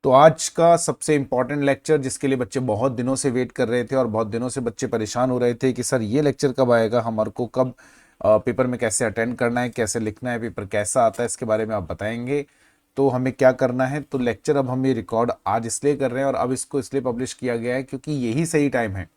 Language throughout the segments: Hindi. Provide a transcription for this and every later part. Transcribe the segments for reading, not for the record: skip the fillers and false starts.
तो आज का सबसे इम्पॉर्टेंट लेक्चर जिसके लिए बच्चे बहुत दिनों से वेट कर रहे थे और बहुत दिनों से बच्चे परेशान हो रहे थे कि सर ये लेक्चर कब आएगा, हमारे को कब पेपर में कैसे अटेंड करना है, कैसे लिखना है, पेपर कैसा आता है, इसके बारे में आप बताएंगे। तो हमें क्या करना है, तो लेक्चर अब हम ये रिकॉर्ड आज इसलिए कर रहे हैं और अब इसको इसलिए पब्लिश किया गया है क्योंकि यही सही टाइम है।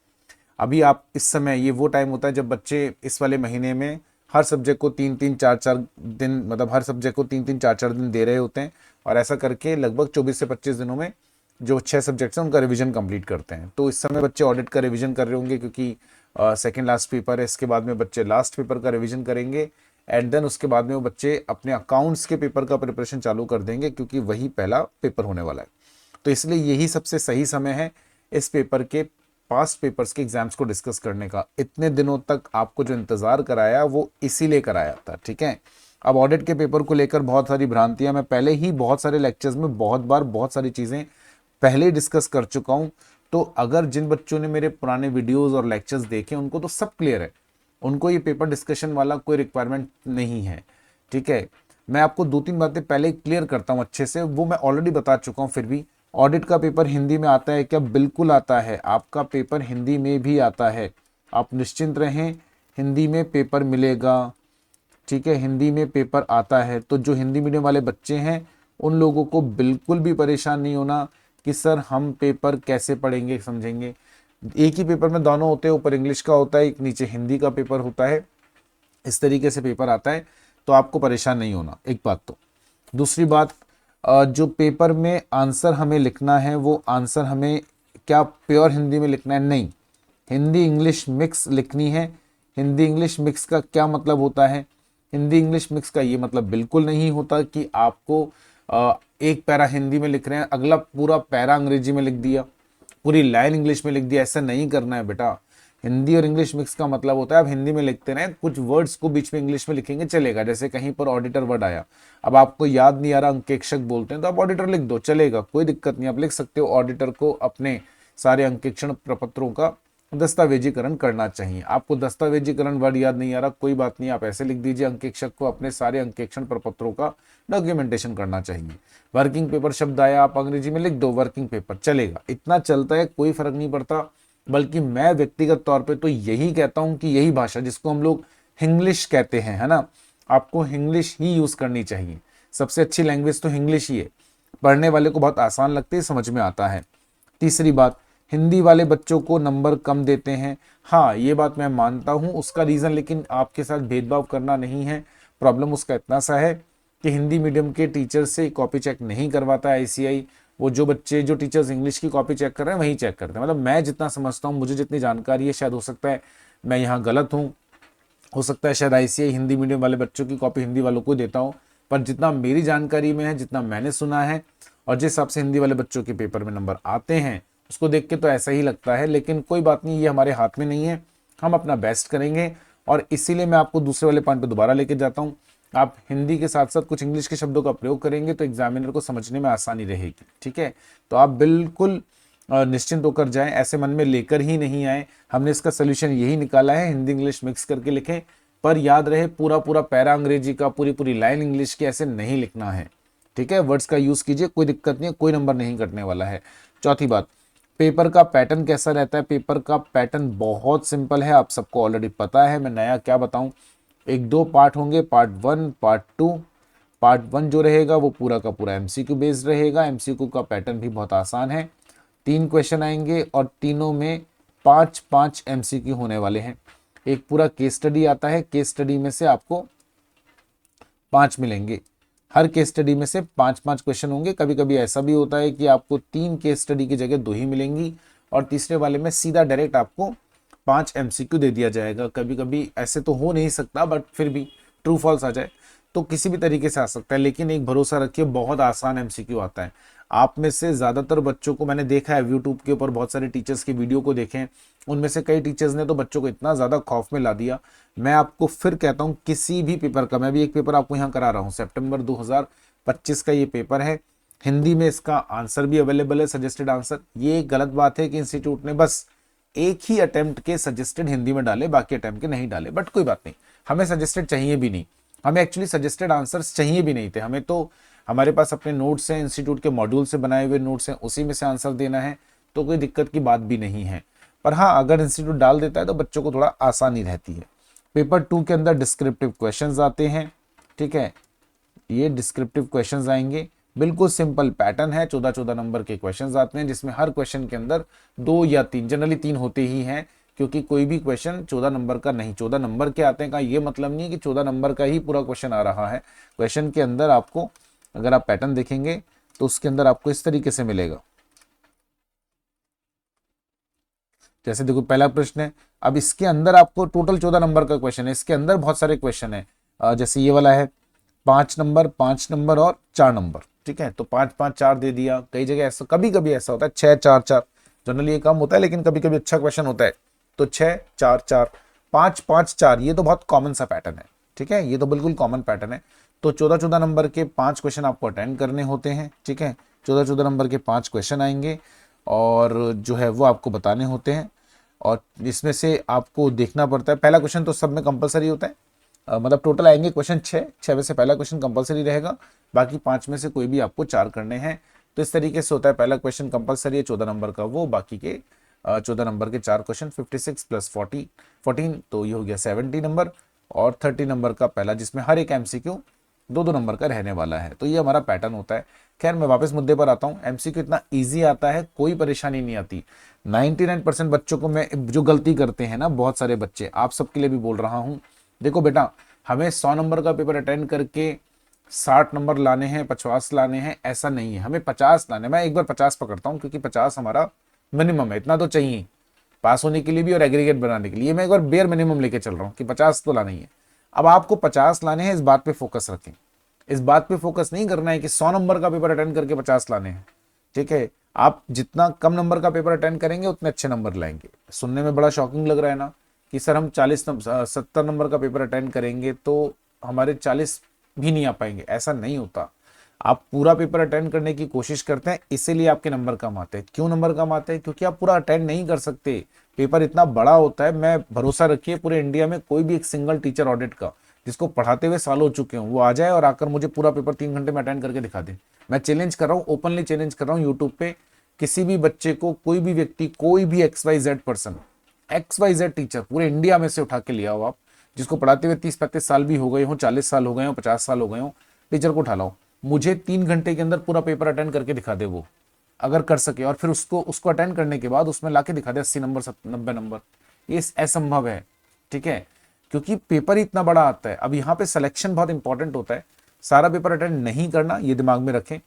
अभी आप इस समय, ये वो टाइम होता है जब बच्चे इस वाले महीने में हर सब्जेक्ट को 3-3 4-4 दिन, मतलब हर सब्जेक्ट को 3-3 4-4 दिन दे रहे होते हैं और ऐसा करके लगभग 24 से 25 दिनों में जो 6 सब्जेक्ट्स हैं उनका रिवीजन कंप्लीट करते हैं। तो इस समय बच्चे ऑडिट का रिवीजन कर रहे होंगे क्योंकि सेकेंड लास्ट पेपर है। इसके बाद में बच्चे लास्ट पेपर का रिवीजन करेंगे एंड देन उसके बाद में वो बच्चे अपने अकाउंट्स के पेपर का प्रिपरेशन चालू कर देंगे क्योंकि वही पहला पेपर होने वाला है। तो इसलिए यही सबसे सही समय है इस पेपर के पास्ट पेपर्स के एग्जाम्स को डिस्कस करने का। इतने दिनों तक आपको जो इंतजार कराया वो इसीलिए कराया था, ठीक है। अब ऑडिट के पेपर को लेकर बहुत सारी भ्रांतियां, मैं पहले ही बहुत सारे लेक्चर्स में बहुत बार बहुत सारी चीजें पहले ही डिस्कस कर चुका हूं। तो अगर जिन बच्चों ने मेरे पुराने वीडियोस और लेक्चर्स देखे उनको तो सब क्लियर है, उनको ये पेपर डिस्कशन वाला कोई रिक्वायरमेंट नहीं है, ठीक है। मैं आपको 2-3 बातें पहले क्लियर करता हूं अच्छे से, वो मैं ऑलरेडी बता चुका हूं। फिर भी ऑडिट का पेपर हिंदी में आता है क्या? बिल्कुल आता है, आपका पेपर हिंदी में भी आता है, आप निश्चिंत रहें, हिंदी में पेपर मिलेगा, ठीक है। हिंदी में पेपर आता है। तो जो हिंदी मीडियम वाले बच्चे हैं उन लोगों को बिल्कुल भी परेशान नहीं होना कि सर हम पेपर कैसे पढ़ेंगे समझेंगे। एक ही पेपर में दोनों होते हैं, ऊपर इंग्लिश का होता है, एक नीचे हिंदी का पेपर होता है, इस तरीके से पेपर आता है। तो आपको परेशान नहीं होना, एक बात। तो दूसरी बात, जो पेपर में आंसर हमें लिखना है वो आंसर हमें क्या प्योर हिंदी में लिखना है? नहीं, हिंदी इंग्लिश मिक्स लिखनी है। हिंदी इंग्लिश मिक्स का क्या मतलब होता है? हिंदी इंग्लिश मिक्स का ये मतलब बिल्कुल नहीं होता कि आपको एक पैरा हिंदी में लिख रहे हैं, अगला पूरा पैरा अंग्रेजी में लिख दिया, पूरी लाइन इंग्लिश में लिख दिया। ऐसा नहीं करना है बेटा। हिंदी और इंग्लिश मिक्स का मतलब होता है आप हिंदी में लिखते रहे, कुछ वर्ड्स को बीच में इंग्लिश में लिखेंगे चलेगा। जैसे कहीं पर ऑडिटर वर्ड आया, अब आपको याद नहीं आ रहा, अंकेक्षक बोलते हैं तो आप ऑडिटर लिख दो, चलेगा, कोई दिक्कत नहीं, आप लिख सकते हो। ऑडिटर को अपने सारे अंकेक्षण प्रपत्रों का दस्तावेजीकरण करना चाहिए। आपको दस्तावेजीकरण वर्ड याद नहीं आ रहा, कोई बात नहीं, आप ऐसे लिख दीजिए, अंकेक्षक को अपने सारे अंकेक्षण प्रपत्रों का डॉक्यूमेंटेशन करना चाहिए। वर्किंग पेपर शब्द आया, आप अंग्रेजी में लिख दो वर्किंग पेपर, चलेगा, इतना चलता है, कोई फर्क नहीं पड़ता। बल्कि मैं व्यक्तिगत तौर पे तो यही कहता हूं कि यही भाषा जिसको हम लोग हिंग्लिश कहते हैं, है ना, आपको हिंग्लिश ही यूज करनी चाहिए। सबसे अच्छी लैंग्वेज तो हिंग्लिश ही है, पढ़ने वाले को बहुत आसान लगती है, समझ में आता है। तीसरी बात, हिंदी वाले बच्चों को नंबर कम देते हैं, हाँ ये बात मैं मानता हूं, उसका रीज़न लेकिन आपके साथ भेदभाव करना नहीं है। प्रॉब्लम उसका इतना सा है कि हिंदी मीडियम के टीचर से कॉपी चेक नहीं करवाता है आईसीआई। वो जो बच्चे, जो टीचर्स इंग्लिश की कॉपी चेक कर रहे हैं वही चेक करते हैं। मतलब मैं जितना समझता हूँ, मुझे जितनी जानकारी है, शायद हो सकता है मैं यहाँ गलत हूँ, हो सकता है शायद आईसीआई हिंदी मीडियम वाले बच्चों की कॉपी हिंदी वालों को देता हूँ, पर जितना मेरी जानकारी में है, जितना मैंने सुना है और जिस हिसाब से हिंदी वाले बच्चों के पेपर में नंबर आते हैं उसको देख के तो ऐसा ही लगता है। लेकिन कोई बात नहीं, ये हमारे हाथ में नहीं है, हम अपना बेस्ट करेंगे। और इसीलिए मैं आपको दूसरे वाले पॉइंट पे दोबारा लेके जाता हूँ, आप हिंदी के साथ साथ कुछ इंग्लिश के शब्दों का प्रयोग करेंगे तो एग्जामिनर को समझने में आसानी रहेगी, ठीक है। तो आप बिल्कुल निश्चिंत होकर जाएं, ऐसे मन में लेकर ही नहीं आए। हमने इसका सोल्यूशन यही निकाला है, हिंदी इंग्लिश मिक्स करके लिखें, पर याद रहे पूरा पूरा पैरा अंग्रेजी का, पूरी पूरी लाइन इंग्लिश की ऐसे नहीं लिखना है, ठीक है। वर्ड्स का यूज कीजिए, कोई दिक्कत नहीं है, कोई नंबर नहीं कटने वाला है। चौथी बात, पेपर का पैटर्न कैसा रहता है? पेपर का पैटर्न बहुत सिंपल है, आप सबको ऑलरेडी पता है, मैं नया क्या बताऊं। 1-2 पार्ट होंगे, पार्ट 1 पार्ट 2। पार्ट 1 जो रहेगा वो पूरा का पूरा एमसीक्यू बेस्ड रहेगा। एमसीक्यू का पैटर्न भी बहुत आसान है, 3 क्वेश्चन आएंगे और तीनों में 5-5 एमसीक्यू होने वाले हैं। एक पूरा केस स्टडी आता है, केस स्टडी में से आपको 5 मिलेंगे, हर केस स्टडी में से 5-5 क्वेश्चन होंगे। कभी कभी ऐसा भी होता है कि आपको 3 केस स्टडी की जगह 2 ही मिलेंगी और तीसरे वाले में सीधा डायरेक्ट आपको 5 एमसीक्यू दे दिया जाएगा। कभी कभी ऐसे तो हो नहीं सकता, बट फिर भी ट्रू फॉल्स आ जाए तो किसी भी तरीके से आ सकता है, लेकिन एक भरोसा रखिए बहुत आसान एमसीक्यू आता है। आप में से ज्यादातर बच्चों को मैंने देखा है, यूट्यूब के ऊपर बहुत सारे टीचर्स की वीडियो को देखें, उनमें से कई टीचर्स ने तो बच्चों को इतना ज्यादा खौफ में ला दिया। मैं आपको फिर कहता हूं, किसी भी पेपर का, मैं भी एक पेपर आपको यहाँ करा रहा हूँ, सितंबर 2025 का ये पेपर है, हिंदी में इसका आंसर भी अवेलेबल है, सजेस्टेड आंसर। ये गलत बात है कि इंस्टीट्यूट ने बस एक ही अटेम्प्ट के सजेस्टेड हिंदी में डाले, बाकी अटेम्प्ट के नहीं डाले, बट कोई बात नहीं, हमें सजेस्टेड चाहिए भी नहीं, हमें एक्चुअली सजेस्टेड आंसर्स चाहिए भी नहीं थे। हमें तो हमारे पास अपने नोट्स हैं, इंस्टीट्यूट के मॉड्यूल से बनाए हुए नोट्स हैं, उसी में से आंसर देना है, तो कोई दिक्कत की बात भी नहीं है। पर हाँ, अगर इंस्टीट्यूट डाल देता है तो बच्चों को थोड़ा आसानी रहती है। पेपर 2 के अंदर डिस्क्रिप्टिव क्वेश्चंस आते हैं, ठीक है, ये डिस्क्रिप्टिव क्वेश्चंस आएंगे, बिल्कुल सिंपल पैटर्न है, 14-14 नंबर के क्वेश्चंस आते हैं, जिसमें हर क्वेश्चन के अंदर 2 या 3, जनरली 3 होते ही हैं, क्योंकि कोई भी क्वेश्चन 14 नंबर का नहीं, 14 नंबर के आते हैं का ये मतलब नहीं है कि 14 नंबर का ही पूरा क्वेश्चन आ रहा है। क्वेश्चन के अंदर आपको, अगर आप पैटर्न देखेंगे तो उसके अंदर आपको इस तरीके से मिलेगा। जैसे देखो पहला प्रश्न है, अब इसके अंदर आपको टोटल 14 नंबर का क्वेश्चन है, इसके अंदर बहुत सारे क्वेश्चन है। जैसे ये वाला है 5 नंबर, 5 नंबर और 4 नंबर, ठीक है, तो 5 5 4 दे दिया। कई जगह ऐसा, कभी कभी ऐसा होता है 6 4 4, जनरली ये कम होता है, लेकिन कभी कभी अच्छा क्वेश्चन होता है तो 6 4 4 5 5 4, ये तो बहुत कॉमन सा पैटर्न है, ठीक है, ये तो बिल्कुल कॉमन पैटर्न है। तो 14-14 नंबर के 5 क्वेश्चन आपको अटेंड करने होते हैं, ठीक है, 14-14 नंबर के 5 क्वेश्चन आएंगे और जो है वो आपको बताने होते हैं, और इसमें से आपको देखना पड़ता है। पहला क्वेश्चन तो सब में कंपलसरी होता है, मतलब टोटल आएंगे क्वेश्चन 6 में से पहला क्वेश्चन कंपलसरी रहेगा, बाकी 5 में से कोई भी आपको 4 करने हैं। तो इस तरीके से होता है, पहला क्वेश्चन कंपलसरी है 14 नंबर का वो, बाकी के 14 नंबर के 4 क्वेश्चन, 56 प्लस 14, तो ये हो गया 70 नंबर, और 30 नंबर का पहला, जिसमें हर एक एमसीक्यू 2-2 नंबर का रहने वाला है। तो ये हमारा पैटर्न होता है। खैर, मैं वापस मुद्दे पर आता हूँ, एमसीक्यू इतना ईजी आता है, कोई परेशानी नहीं आती। 99% बच्चों को मैं जो गलती करते हैं ना, बहुत सारे बच्चे, आप सबके लिए भी बोल रहा हूँ, देखो बेटा, हमें 100 नंबर का पेपर अटेंड करके 60 नंबर लाने हैं, 50 लाने हैं, ऐसा नहीं है, हमें 50 लाने। मैं एक बार 50 पकड़ता हूँ, क्योंकि 50 हमारा मिनिमम है, इतना तो चाहिए पास होने के लिए भी और एग्रीगेट बनाने के लिए। मैं एक बार बेयर मिनिमम लेके चल रहा हूँ कि 50 तो लाना ही है। अब आपको 50 लाने हैं, इस बात पे फोकस रखें, इस बात पे फोकस नहीं करना है कि 100 नंबर का पेपर अटेंड करके 50 लाने हैं, ठीक है। आप जितना कम नंबर का पेपर अटेंड करेंगे उतने अच्छे नंबर लाएंगे। सुनने में बड़ा शॉकिंग लग रहा है ना कि सर हम 70 नंबर का पेपर अटेंड करेंगे तो हमारे 40 भी नहीं आ पाएंगे, ऐसा नहीं होता। आप पूरा पेपर अटेंड करने की कोशिश करते हैं, इसीलिए आपके नंबर कम आते हैं। क्यों नंबर कम आते हैं? क्योंकि आप पूरा अटेंड नहीं कर सकते, पेपर इतना बड़ा होता है। मैं भरोसा रखिए, पूरे इंडिया में कोई भी एक सिंगल टीचर ऑडिट का जिसको पढ़ाते हुए साल हो चुके हों, वो आ जाए और आकर मुझे पूरा पेपर 3 घंटे में अटेंड करके दिखा दे। मैं चैलेंज कर रहा हूँ, ओपनली चैलेंज कर रहा हूँ यूट्यूब पे, किसी भी बच्चे को, कोई भी व्यक्ति, कोई भी XYZ पर्सन, XYZ टीचर पूरे इंडिया में से उठा के लिया हो आप, जिसको पढ़ाते हुए 30-35 साल भी हो गए हों, 40 साल हो गए हों, 50 साल हो गए हों, टीचर को उठा लाओ, मुझे 3 घंटे के अंदर पूरा पेपर अटेंड करके दिखा दे वो, अगर कर सके, और फिर उसको अटेंड करने के बाद उसमें लाके दिखा दे 80 नंबर 90 नंबर, ये असंभव है, ठीक है, क्योंकि पेपर ही इतना बड़ा आता है। अब यहाँ पे सिलेक्शन बहुत इंपॉर्टेंट होता है। सारा पेपर अटेंड नहीं करना, ये दिमाग में रखें,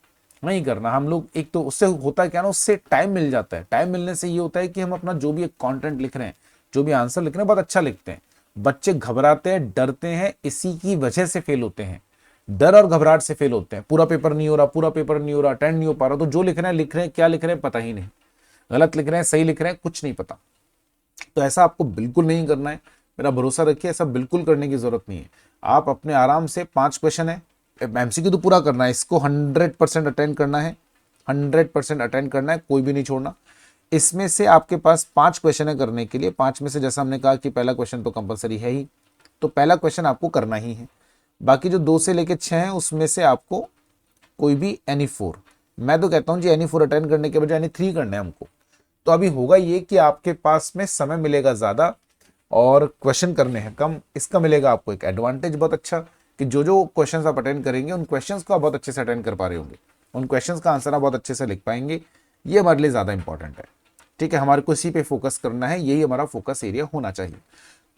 नहीं करना। हम लोग, एक तो उससे होता है क्या ना, उससे टाइम मिल जाता है। टाइम मिलने से ये होता है कि हम अपना जो भी एक कंटेंट लिख रहे हैं, जो भी आंसर लिख रहे हैं, बहुत अच्छा लिखते हैं। बच्चे घबराते हैं, डरते हैं, इसी की वजह से फेल होते हैं, डर और घबराहट से फेल होते हैं। पूरा पेपर नहीं हो रहा, पूरा पेपर नहीं हो रहा, अटेंड नहीं हो पा रहा, तो जो लिख रहे हैं लिख रहे हैं, क्या लिख रहे हैं पता ही नहीं, गलत लिख रहे हैं, सही लिख रहे हैं, कुछ नहीं पता। तो ऐसा आपको बिल्कुल नहीं करना है, मेरा भरोसा रखिए, ऐसा बिल्कुल करने की जरूरत नहीं है। आप अपने आराम से 5 क्वेश्चन है, एमसीक्यू तो पूरा करना है, इसको 100% अटेंड करना है, 100% अटेंड करना है, कोई भी नहीं छोड़ना। इसमें से आपके पास 5 क्वेश्चन है करने के लिए। 5 में से जैसा हमने कहा कि पहला क्वेश्चन तो कंपलसरी है ही, तो पहला क्वेश्चन आपको करना ही है। बाकी जो 2 से लेके 6 हैं उसमें से आपको कोई भी एनी 4, मैं तो कहता हूं जी एनी 4 अटेंड करने के बजाय एनी 3 करना है हमको। तो अभी होगा ये कि आपके पास में समय मिलेगा ज्यादा और क्वेश्चन करने हैं कम। इसका मिलेगा आपको एक एडवांटेज बहुत अच्छा, कि जो जो क्वेश्चंस आप अटेंड करेंगे उन क्वेश्चंस को आप बहुत अच्छे से अटेंड कर पा रहे होंगे, उन क्वेश्चंस का आंसर आप बहुत अच्छे से लिख पाएंगे। ये हमारे लिए ज्यादा इंपॉर्टेंट है, ठीक है। हमारे को इसी पे फोकस करना है, यही हमारा फोकस एरिया होना चाहिए।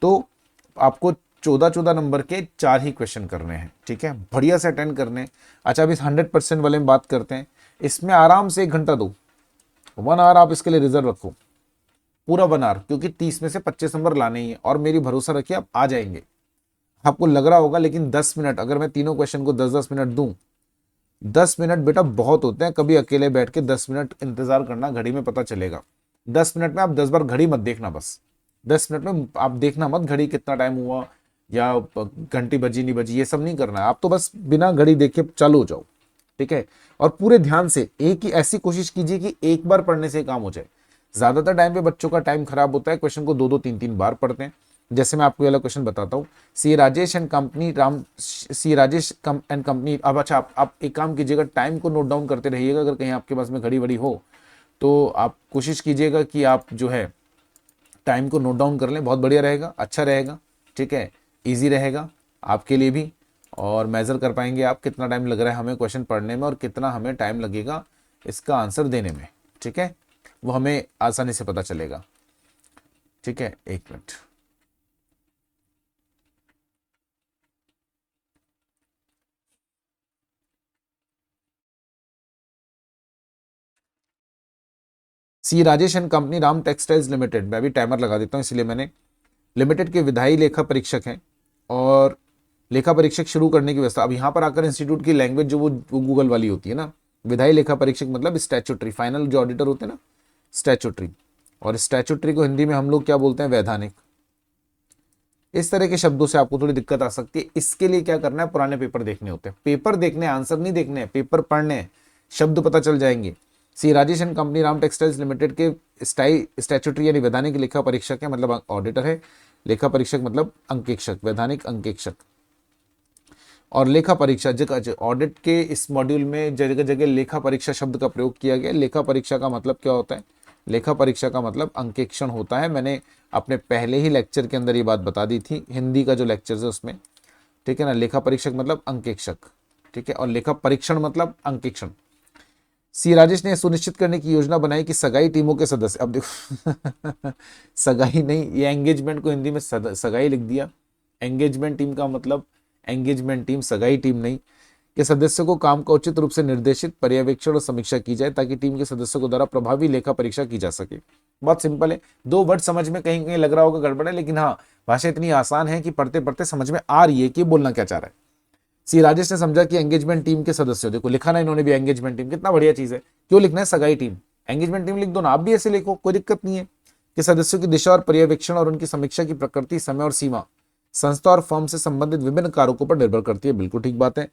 तो आपको 14-14 नंबर के 4 ही क्वेश्चन करने हैं, ठीक है, बढ़िया से अटेंड करने। अच्छा, अभी 100% वाले में बात करते हैं। इसमें आराम से 1 घंटा दो, 1 आवर आप इसके लिए रिजर्व रखो, पूरा 1 आवर, क्योंकि 30 में से 25 नंबर लाने ही है, और मेरी भरोसा रखिए आप आ जाएंगे। आपको लग रहा होगा, लेकिन 10 मिनट, अगर मैं तीनों क्वेश्चन को 10-10 मिनट दूं, 10 मिनट बेटा बहुत होते हैं। कभी अकेले बैठ के 10 मिनट इंतजार करना, घड़ी में पता चलेगा। 10 मिनट में आप 10 बार घड़ी मत देखना, बस 10 मिनट में आप देखना मत घड़ी कितना टाइम हुआ या घंटी बजी नहीं बजी, ये सब नहीं करना है। आप तो बस बिना घड़ी देखे चालू हो जाओ, ठीक है। और पूरे ध्यान से एक ही ऐसी कोशिश कीजिए कि एक बार पढ़ने से काम हो जाए। ज्यादातर टाइम पे बच्चों का टाइम खराब होता है, क्वेश्चन को 2-2 3-3 बार पढ़ते हैं। जैसे मैं आपको वाला क्वेश्चन बताता हूँ, C Rajesh and company and company. अब अच्छा, आप एक काम कीजिएगा, टाइम को नोट डाउन करते रहिएगा। अगर कहीं आपके पास में घड़ी वड़ी हो तो आप कोशिश कीजिएगा कि आप जो है टाइम को नोट डाउन कर लें, बहुत बढ़िया रहेगा, अच्छा रहेगा, ठीक है, इजी रहेगा आपके लिए भी। और मेज़र कर पाएंगे आप कितना टाइम लग रहा है हमें क्वेश्चन पढ़ने में और कितना हमें टाइम लगेगा इसका आंसर देने में, ठीक है, वो हमें आसानी से पता चलेगा। ठीक है, एक minute. C Rajesh and company Ram textiles limited, मैं भी टाइमर लगा देता हूँ इसलिए मैंने, लिमिटेड के विधायी लेखा परीक्षक हैं। और लेखा परीक्षक शुरू करने की व्यवस्था, अब यहाँ पर आकर इंस्टीट्यूट की लैंग्वेज जो वो गूगल वाली होती है ना, विधायी लेखा परीक्षक मतलब स्टैट्यूटरी, फाइनल जो ऑडिटर होते हैं ना, स्टैट्यूटरी। और स्टैट्यूटरी को हिंदी में हम लोग क्या बोलते हैं, वैधानिक। इस तरह के शब्दों से आपको थोड़ी दिक्कत आ सकती है। इसके लिए क्या करना है, पुराने पेपर देखने होते हैं, पेपर देखने, आंसर नहीं देखने हैं, पेपर पढ़ने हैं, शब्द पता चल जाएंगे। C Rajesh and company Ram textiles limited के स्टैट्यूटरी यानी वैधानिक लेखा परीक्षक है, मतलब ऑडिटर है। लेखा परीक्षक मतलब अंकेक्षक, वैधानिक अंकेक्षक। और लेखा परीक्षा, जगह ऑडिट के इस मॉड्यूल में जगह जगह लेखा परीक्षा शब्द का प्रयोग किया गया। लेखा परीक्षा का मतलब क्या होता है, लेखा परीक्षा का मतलब अंकेक्षण होता है। मैंने अपने पहले ही लेक्चर के अंदर ये बात बता दी थी, हिंदी का जो लेक्चर है उसमें, ठीक है ना। लेखा परीक्षक मतलब अंकेक्षक, ठीक है, और लेखा परीक्षण मतलब अंकेक्षण। सी राजेश ने सुनिश्चित करने की योजना बनाई कि सगाई टीमों के सदस्य, अब देखो सगाई नहीं, ये एंगेजमेंट को हिंदी में सगाई लिख दिया। एंगेजमेंट टीम का मतलब एंगेजमेंट टीम, सगाई टीम नहीं, के सदस्यों को काम का उचित रूप से निर्देशित, पर्यवेक्षण और समीक्षा की जाए ताकि टीम के सदस्यों को द्वारा प्रभावी लेखा परीक्षा की जा सके। बहुत सिंपल है, दो वर्ड समझ में कहीं कहीं लग रहा होगा गड़बड़ है, लेकिन हाँ भाषा इतनी आसान है कि पढ़ते पढ़ते समझ में आ रही है कि बोलना क्या चाह रहा है। सी राजेश ने समझा कि एंगेजमेंट टीम के सदस्यों, देखो लिखा ना इन्होंने भी एंगेजमेंट टीम, कितना बढ़िया चीज है। क्यों लिखना है सगाई टीम, एंगेजमेंट टीम लिख दो ना, आप भी ऐसे लिखो, कोई दिक्कत नहीं है। कि सदस्यों की दिशा और पर्यवेक्षण और उनकी समीक्षा की प्रकृति, समय और सीमा संस्था और फर्म से संबंधित विभिन्न कारकों पर निर्भर करती है। बिल्कुल ठीक बात है।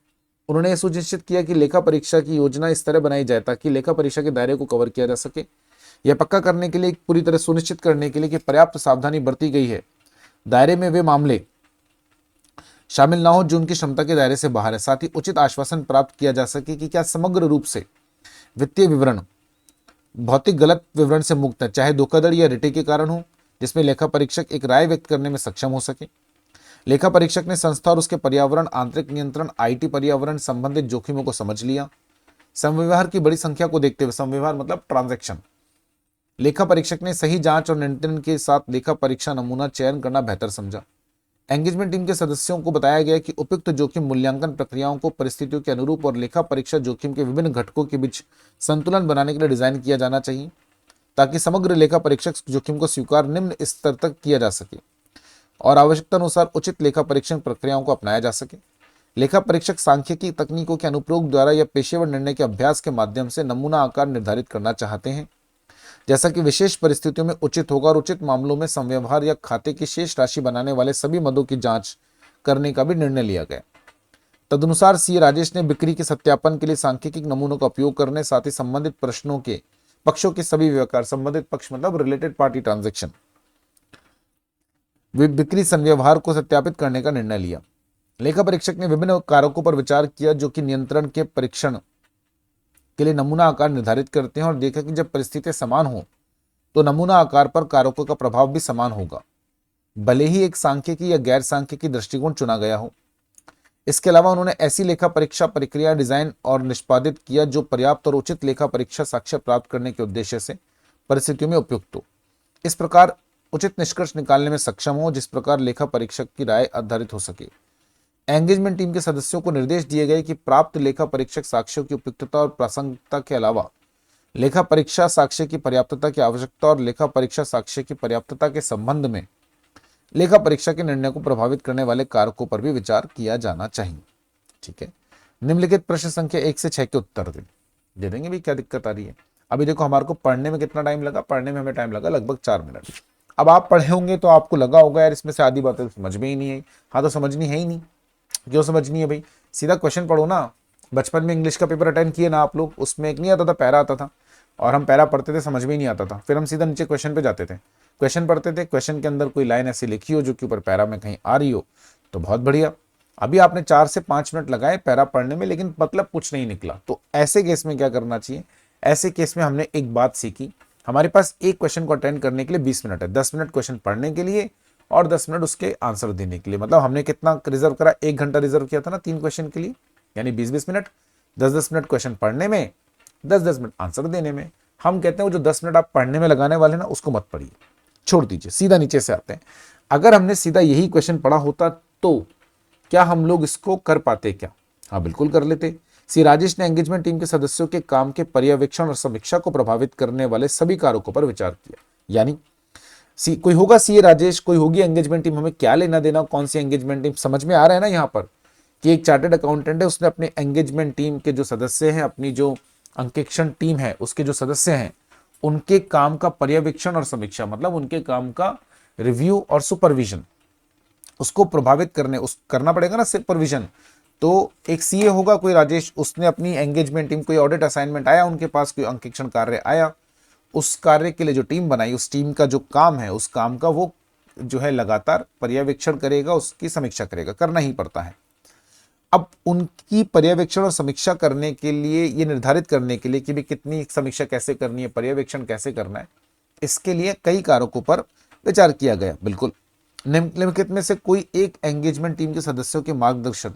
उन्होंने यह सुनिश्चित किया कि लेखा परीक्षा की योजना इस तरह बनाई जाए ताकि लेखा परीक्षा के दायरे को कवर किया जा सके। यह पक्का करने के लिए, पूरी तरह सुनिश्चित करने के लिए कि पर्याप्त सावधानी बरती गई है, दायरे में वे मामले शामिल ना हो जो उनकी क्षमता के दायरे से बाहर है। साथ ही उचित आश्वासन प्राप्त किया जा सके कि क्या समग्र रूप से वित्तीय विवरण भौतिक गलत विवरण से मुक्त है, चाहे धोखाधड़ी या रिटे के कारण हो, जिसमें लेखा परीक्षक एक राय व्यक्त करने में सक्षम हो सके। लेखा परीक्षक ने संस्था और उसके पर्यावरण, आंतरिक नियंत्रण, आईटी पर्यावरण संबंधित जोखिमों को समझ लिया। संव्यवहार की बड़ी संख्या को देखते हुए, संव्यवहार मतलब ट्रांजैक्शन, लेखा परीक्षक ने सही जांच और नियंत्रण के साथ लेखा परीक्षा नमूना चयन करना बेहतर समझा। एंगेजमेंट टीम के सदस्यों को बताया गया कि उपयुक्त जोखिम मूल्यांकन प्रक्रियाओं को परिस्थितियों के अनुरूप और लेखा परीक्षा जोखिम के विभिन्न घटकों के बीच संतुलन बनाने के लिए डिजाइन किया जाना चाहिए ताकि समग्र लेखा परीक्षक जोखिम को स्वीकार निम्न स्तर तक किया जा सके और आवश्यकता अनुसार उचित लेखा परीक्षण प्रक्रियाओं को अपनाया जा सके। लेखा परीक्षक सांख्यिकी तकनीकों के अनुप्रयोग द्वारा या पेशेवर निर्णय के अभ्यास के माध्यम से नमूना आकार निर्धारित करना चाहते हैं, जैसा कि विशेष परिस्थितियों में उचित होगा, और उचित मामलों में संव्यवहार या खाते की शेष राशि बनाने वाले सभी मदों की जांच करने का भी निर्णय लिया गया। तदनुसार सी राजेश ने बिक्री के सत्यापन के लिए सांख्यिकी नमूनों का उपयोग करने, साथ ही संबंधित प्रश्नों के पक्षों के सभी व्यवहार, संबंधित पक्ष मतलब रिलेटेड पार्टी ट्रांजैक्शन, बिक्री संव्यवहार को सत्यापित करने का निर्णय लिया। लेखा परीक्षक ने विभिन्न कारकों पर विचार किया जो कि नियंत्रण के परीक्षण के लिए नमूना आकार निर्धारित करते हैं, और देखा कि जब परिस्थितियां समान हो तो नमूना आकार पर कारकों का प्रभाव भी समान होगा, भले ही एक सांख्यिकी या गैर सांख्यिकी दृष्टिकोण चुना गया हो। इसके अलावा उन्होंने ऐसी लेखा परीक्षा प्रक्रिया डिजाइन और निष्पादित किया जो पर्याप्त और उचित लेखा परीक्षा साक्ष्य प्राप्त करने के उद्देश्य से परिस्थितियों में उपयुक्त हो, इस प्रकार उचित निष्कर्ष निकालने में सक्षम हो जिस प्रकार लेखा परीक्षक की राय आधारित हो सके। एंगेजमेंट टीम के सदस्यों को निर्देश दिए गए कि प्राप्त लेखा परीक्षक साक्ष्यों की उपयुक्तता और प्रासंगिकता के अलावा लेखा परीक्षा साक्ष्य की पर्याप्तता की आवश्यकता और लेखा परीक्षा साक्ष्य की पर्याप्तता के संबंध में लेखा परीक्षा के निर्णय को प्रभावित करने वाले कारकों पर भी विचार किया जाना चाहिए। ठीक है, निम्नलिखित प्रश्न संख्या 1 से 6 के उत्तर दे देंगे भी, क्या दिक्कत आ रही है। अभी देखो हमारे को पढ़ने में कितना टाइम लगा, पढ़ने में हमें टाइम लगा लगभग 4 मिनट। अब आप पढ़े होंगे तो आपको लगा होगा यार इसमें से आधी बातें तो समझ में ही नहीं आई। हाँ तो समझनी है ही नहीं, क्यों समझनी है भाई, सीधा क्वेश्चन पढ़ो ना। बचपन में इंग्लिश का पेपर अटेंड किए ना आप लोग, उसमें एक नहीं आता था पैरा आता था, और हम पैरा पढ़ते थे, समझ में ही नहीं आता था, फिर हम सीधा नीचे क्वेश्चन पे जाते थे। क्वेश्चन पढ़ते थे, क्वेश्चन के अंदर कोई लाइन ऐसी लिखी हो जो कि ऊपर पैरा में कहीं आ रही हो तो बहुत बढ़िया। अभी आपने 4 से 5 मिनट लगाए पैरा पढ़ने में, लेकिन मतलब कुछ नहीं निकला, तो ऐसे केस में क्या करना चाहिए? ऐसे केस में हमने एक बात सीखी, हमारे पास एक क्वेश्चन को अटेंड करने के लिए 20 मिनट है, 10 मिनट क्वेश्चन पढ़ने के लिए और 10 मिनट उसके आंसर देने के लिए। मतलब हमने कितना रिजर्व करा? 1 घंटा रिजर्व किया था ना 3 क्वेश्चन के लिए, यानी 20-20 मिनट, 10-10 मिनट क्वेश्चन पढ़ने में, 10-10 मिनट आंसर देने में। हम कहते हैं वो जो 10 मिनट आप पढ़ने में लगाने वाले ना, उसको मत पढ़िए, छोड़ दीजिए, सीधा नीचे से आते हैं। अगर हमने सीधा यही क्वेश्चन पढ़ा होता तो क्या हम लोग इसको कर पाते क्या? हाँ बिल्कुल कर लेते। सी राजेश ने एंगेजमेंट टीम के सदस्यों के काम के पर्यवेक्षण और समीक्षा को प्रभावित करने वाले सभी कारकों पर विचार किया। यानी कोई होगा सी राजेश, कोई होगी एंगेजमेंट टीम, हमें क्या लेना देना कौन सी एंगेजमेंट टीम? समझ में आ रहा है ना यहाँ पर कि एक चार्टर्ड अकाउंटेंट है, उसने अपने एंगेजमेंट टीम के जो सदस्य हैं, अपनी जो अंकेक्षण टीम है उसके जो सदस्य हैं, उनके काम का पर्यवेक्षण और समीक्षा, मतलब उनके काम का रिव्यू और सुपरविजन, उसको प्रभावित करना पड़ेगा ना सुपरविजन। तो एक सीए होगा कोई राजेश, उसने अपनी एंगेजमेंट टीम, कोई ऑडिट असाइनमेंट आया उनके पास, कोई अंकेक्षण कार्य आया, उस कार्य के लिए जो टीम बनाई, उस टीम का जो काम है, उस काम का वो जो है लगातार पर्यवेक्षण करेगा, उसकी समीक्षा करेगा, करना ही पड़ता है। अब उनकी पर्यवेक्षण और समीक्षा करने के लिए, ये निर्धारित करने के लिए कि भी कितनी समीक्षा कैसे करनी है, पर्यवेक्षण कैसे करना है, इसके लिए कई कारकों पर विचार किया गया। बिल्कुल, निम्नलिखित में से कोई एक एंगेजमेंट टीम के सदस्यों के मार्गदर्शन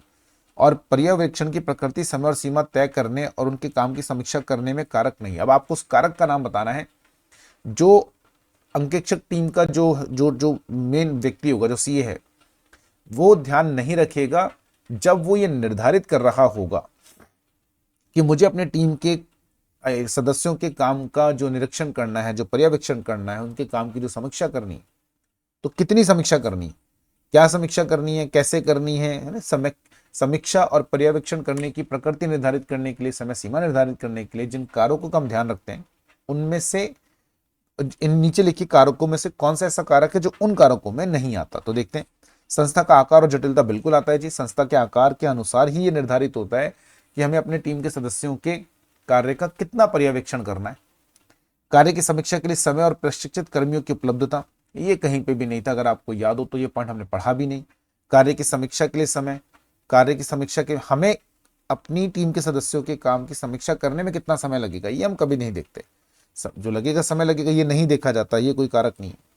और पर्यवेक्षण की प्रकृति, समय और सीमा तय करने और उनके काम की समीक्षा करने में कारक नहीं। अब आपको उस कारक का नाम बताना है जो अंकेक्षक टीम का जो जो जो मेन व्यक्ति होगा, जो सीए है, वो ध्यान नहीं रखेगा जब वो ये निर्धारित कर रहा होगा कि मुझे अपने टीम के सदस्यों के काम का जो निरीक्षण करना है, जो पर्यवेक्षण करना है, उनके काम की जो समीक्षा करनी है, तो कितनी समीक्षा करनी है, क्या समीक्षा करनी है, कैसे करनी है ना? समीक्षा और पर्यवेक्षण करने की प्रकृति निर्धारित करने के लिए, समय सीमा निर्धारित करने के लिए जिन कारकों का हम ध्यान रखते हैं, उनमें से इन नीचे लिखी कारकों में से कौन सा ऐसा कारक है जो उन कारकों में नहीं आता? तो देखते हैं। संस्था का आकार और जटिलता बिल्कुल आता है जी। संस्था के आकार के अनुसार ही ये निर्धारित होता है कि हमें अपने टीम के सदस्यों के कार्य का कितना पर्यवेक्षण करना है। कार्य की समीक्षा के लिए समय और प्रशिक्षित कर्मियों की उपलब्धता, ये कहीं पे भी नहीं था, अगर आपको याद हो तो ये पॉइंट हमने पढ़ा भी नहीं। कार्य की समीक्षा के लिए समय, कार्य की समीक्षा के हमें अपनी टीम के सदस्यों के काम की समीक्षा करने में कितना समय लगेगा, ये हम कभी नहीं देखते। जो लगेगा समय लगेगा, ये नहीं देखा जाता, ये कोई कारक नहीं है।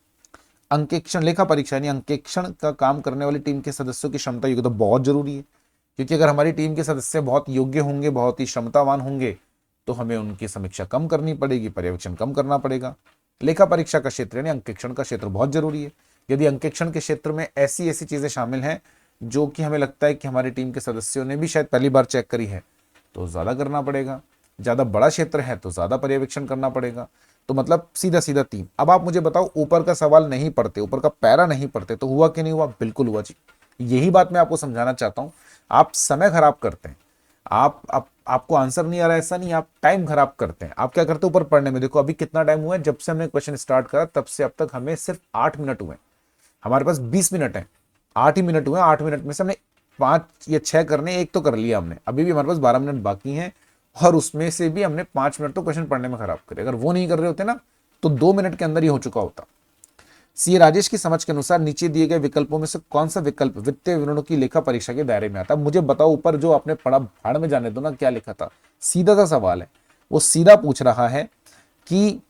अंकेक्षण, लेखा परीक्षा यानी अंकेक्षण का काम करने वाली टीम के सदस्यों की क्षमता योग्यता बहुत जरूरी है, क्योंकि अगर हमारी टीम के सदस्य बहुत योग्य होंगे, बहुत ही क्षमतावान होंगे, तो हमें उनकी समीक्षा कम करनी पड़ेगी, पर्यवेक्षण कम करना पड़ेगा। लेखा परीक्षा का क्षेत्र यानी अंकेक्षण का क्षेत्र बहुत जरूरी है। यदि अंकेक्षण के क्षेत्र में ऐसी ऐसी चीजें शामिल हैं जो कि हमें लगता है कि हमारी टीम के सदस्यों ने भी शायद पहली बार चेक करी है, तो ज्यादा करना पड़ेगा। ज्यादा बड़ा क्षेत्र है तो ज्यादा पर्यवेक्षण करना पड़ेगा। तो मतलब सीधा सीधा 3। अब आप मुझे बताओ, ऊपर का सवाल नहीं पढ़ते, ऊपर का पैरा नहीं पढ़ते तो हुआ कि नहीं हुआ? बिल्कुल हुआ जी। यही बात मैं आपको समझाना चाहता हूं। आप समय खराब करते हैं, आपको आंसर नहीं आ रहा है, ऐसा नहीं, आप टाइम खराब करते हैं। आप क्या करते हैं ऊपर पढ़ने में? देखो अभी कितना टाइम हुआ है, जब से हमने क्वेश्चन स्टार्ट करा तब से अब तक हमें सिर्फ 8 मिनट हुए। हमारे पास 20 मिनट है, 8 ही मिनट हुए। 8 मिनट में से हमने 5 या 6 करने, एक तो कर लिया हमने, अभी भी हमारे पास 12 मिनट बाकी हैं, और उसमें से भी हमने 5 मिनट तो क्वेश्चन पढ़ने में खराब करे। अगर वो नहीं कर रहे होते ना तो 2 मिनट के अंदर ही हो चुका होता। सी राजेश की समझ के अनुसार नीचे दिए गए विकल्पों में से कौन सा विकल्प वित्तीय विवरणों की लेखा परीक्षा के दायरे में आता? मुझे बताओ, ऊपर जो आपने पढ़ा भाड़ में जाने दो ना, क्या लिखा था? सीधा सा सवाल है, वो सीधा पूछ रहा है कि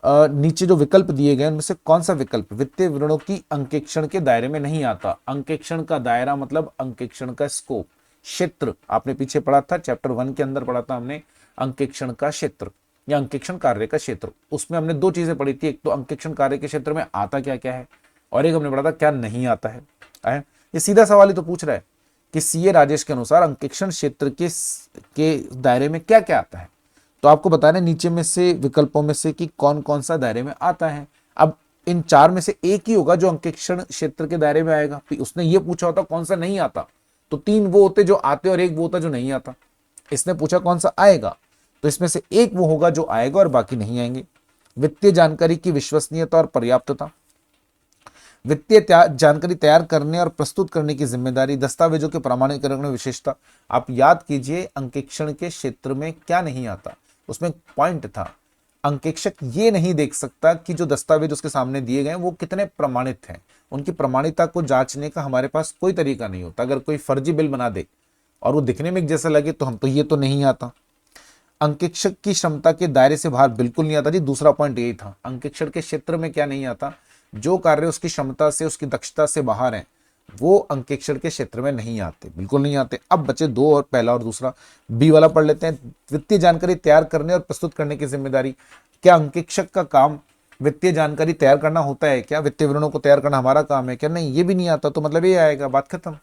नीचे जो विकल्प दिए गए उनमें से कौन सा विकल्प वित्तीय विवरणों की अंकेक्षण के दायरे में नहीं आता? अंकेक्षण का दायरा मतलब अंकेक्षण का स्कोप, क्षेत्र। आपने पीछे पढ़ा था, चैप्टर 1 के अंदर पढ़ा था हमने अंकेक्षण का क्षेत्र या अंकेक्षण कार्य का क्षेत्र। उसमें हमने 2 चीजें पढ़ी थी, एक तो अंकेक्षण कार्य के क्षेत्र में आता क्या क्या है, और एक हमने पढ़ा था क्या नहीं आता है। ये सीधा सवाल ही तो पूछ रहा है कि सीए राजेश के अनुसार अंकेक्षण क्षेत्र के दायरे में क्या क्या आता है। तो आपको बताना नीचे में से विकल्पों में से कि कौन कौन सा दायरे में आता है। अब इन 4 में से एक ही होगा जो अंकेक्षण क्षेत्र के दायरे में आएगा। उसने ये पूछा होता कौन सा नहीं आता, तो 3 वो होते जो आते और एक वो होता जो नहीं आता। इसने पूछा कौन सा आएगा, तो इसमें से एक वो होगा जो आएगा और बाकी नहीं आएंगे। वित्तीय जानकारी की विश्वसनीयता और पर्याप्तता, वित्तीय जानकारी तैयार करने और प्रस्तुत करने की जिम्मेदारी, दस्तावेजों के प्रमाणीकरण में विशेषता। आप याद कीजिए अंकेक्षण के क्षेत्र में क्या नहीं आता, उसमें पॉइंट था अंकेक्षक ये नहीं देख सकता कि जो दस्तावेज उसके सामने दिए गए वो कितने प्रमाणित हैं। उनकी प्रमाणिकता को जांचने का हमारे पास कोई तरीका नहीं होता। अगर कोई फर्जी बिल बना दे और वो दिखने में एक जैसा लगे तो हम तो ये तो नहीं आता। अंकेक्षक की क्षमता के दायरे से बाहर बिल्कुल नहीं आता जी। दूसरा पॉइंट यही था, अंकेक्षण के क्षेत्र में क्या नहीं आता, जो कार्य उसकी क्षमता से उसकी दक्षता से बाहर है वो अंकेक्षण के क्षेत्र में नहीं आते, बिल्कुल नहीं आते। अब बचे दो, और पहला और दूसरा। बी वाला पढ़ लेते हैं। वित्तीय जानकारी तैयार करने और प्रस्तुत करने की जिम्मेदारी। क्या अंकेक्षक का काम वित्तीय जानकारी तैयार करना होता है क्या? वित्तीय विवरणों को तैयार करना हमारा काम है क्या? नहीं, ये भी नहीं आता। तो मतलब ये आएगा, बात खत्म।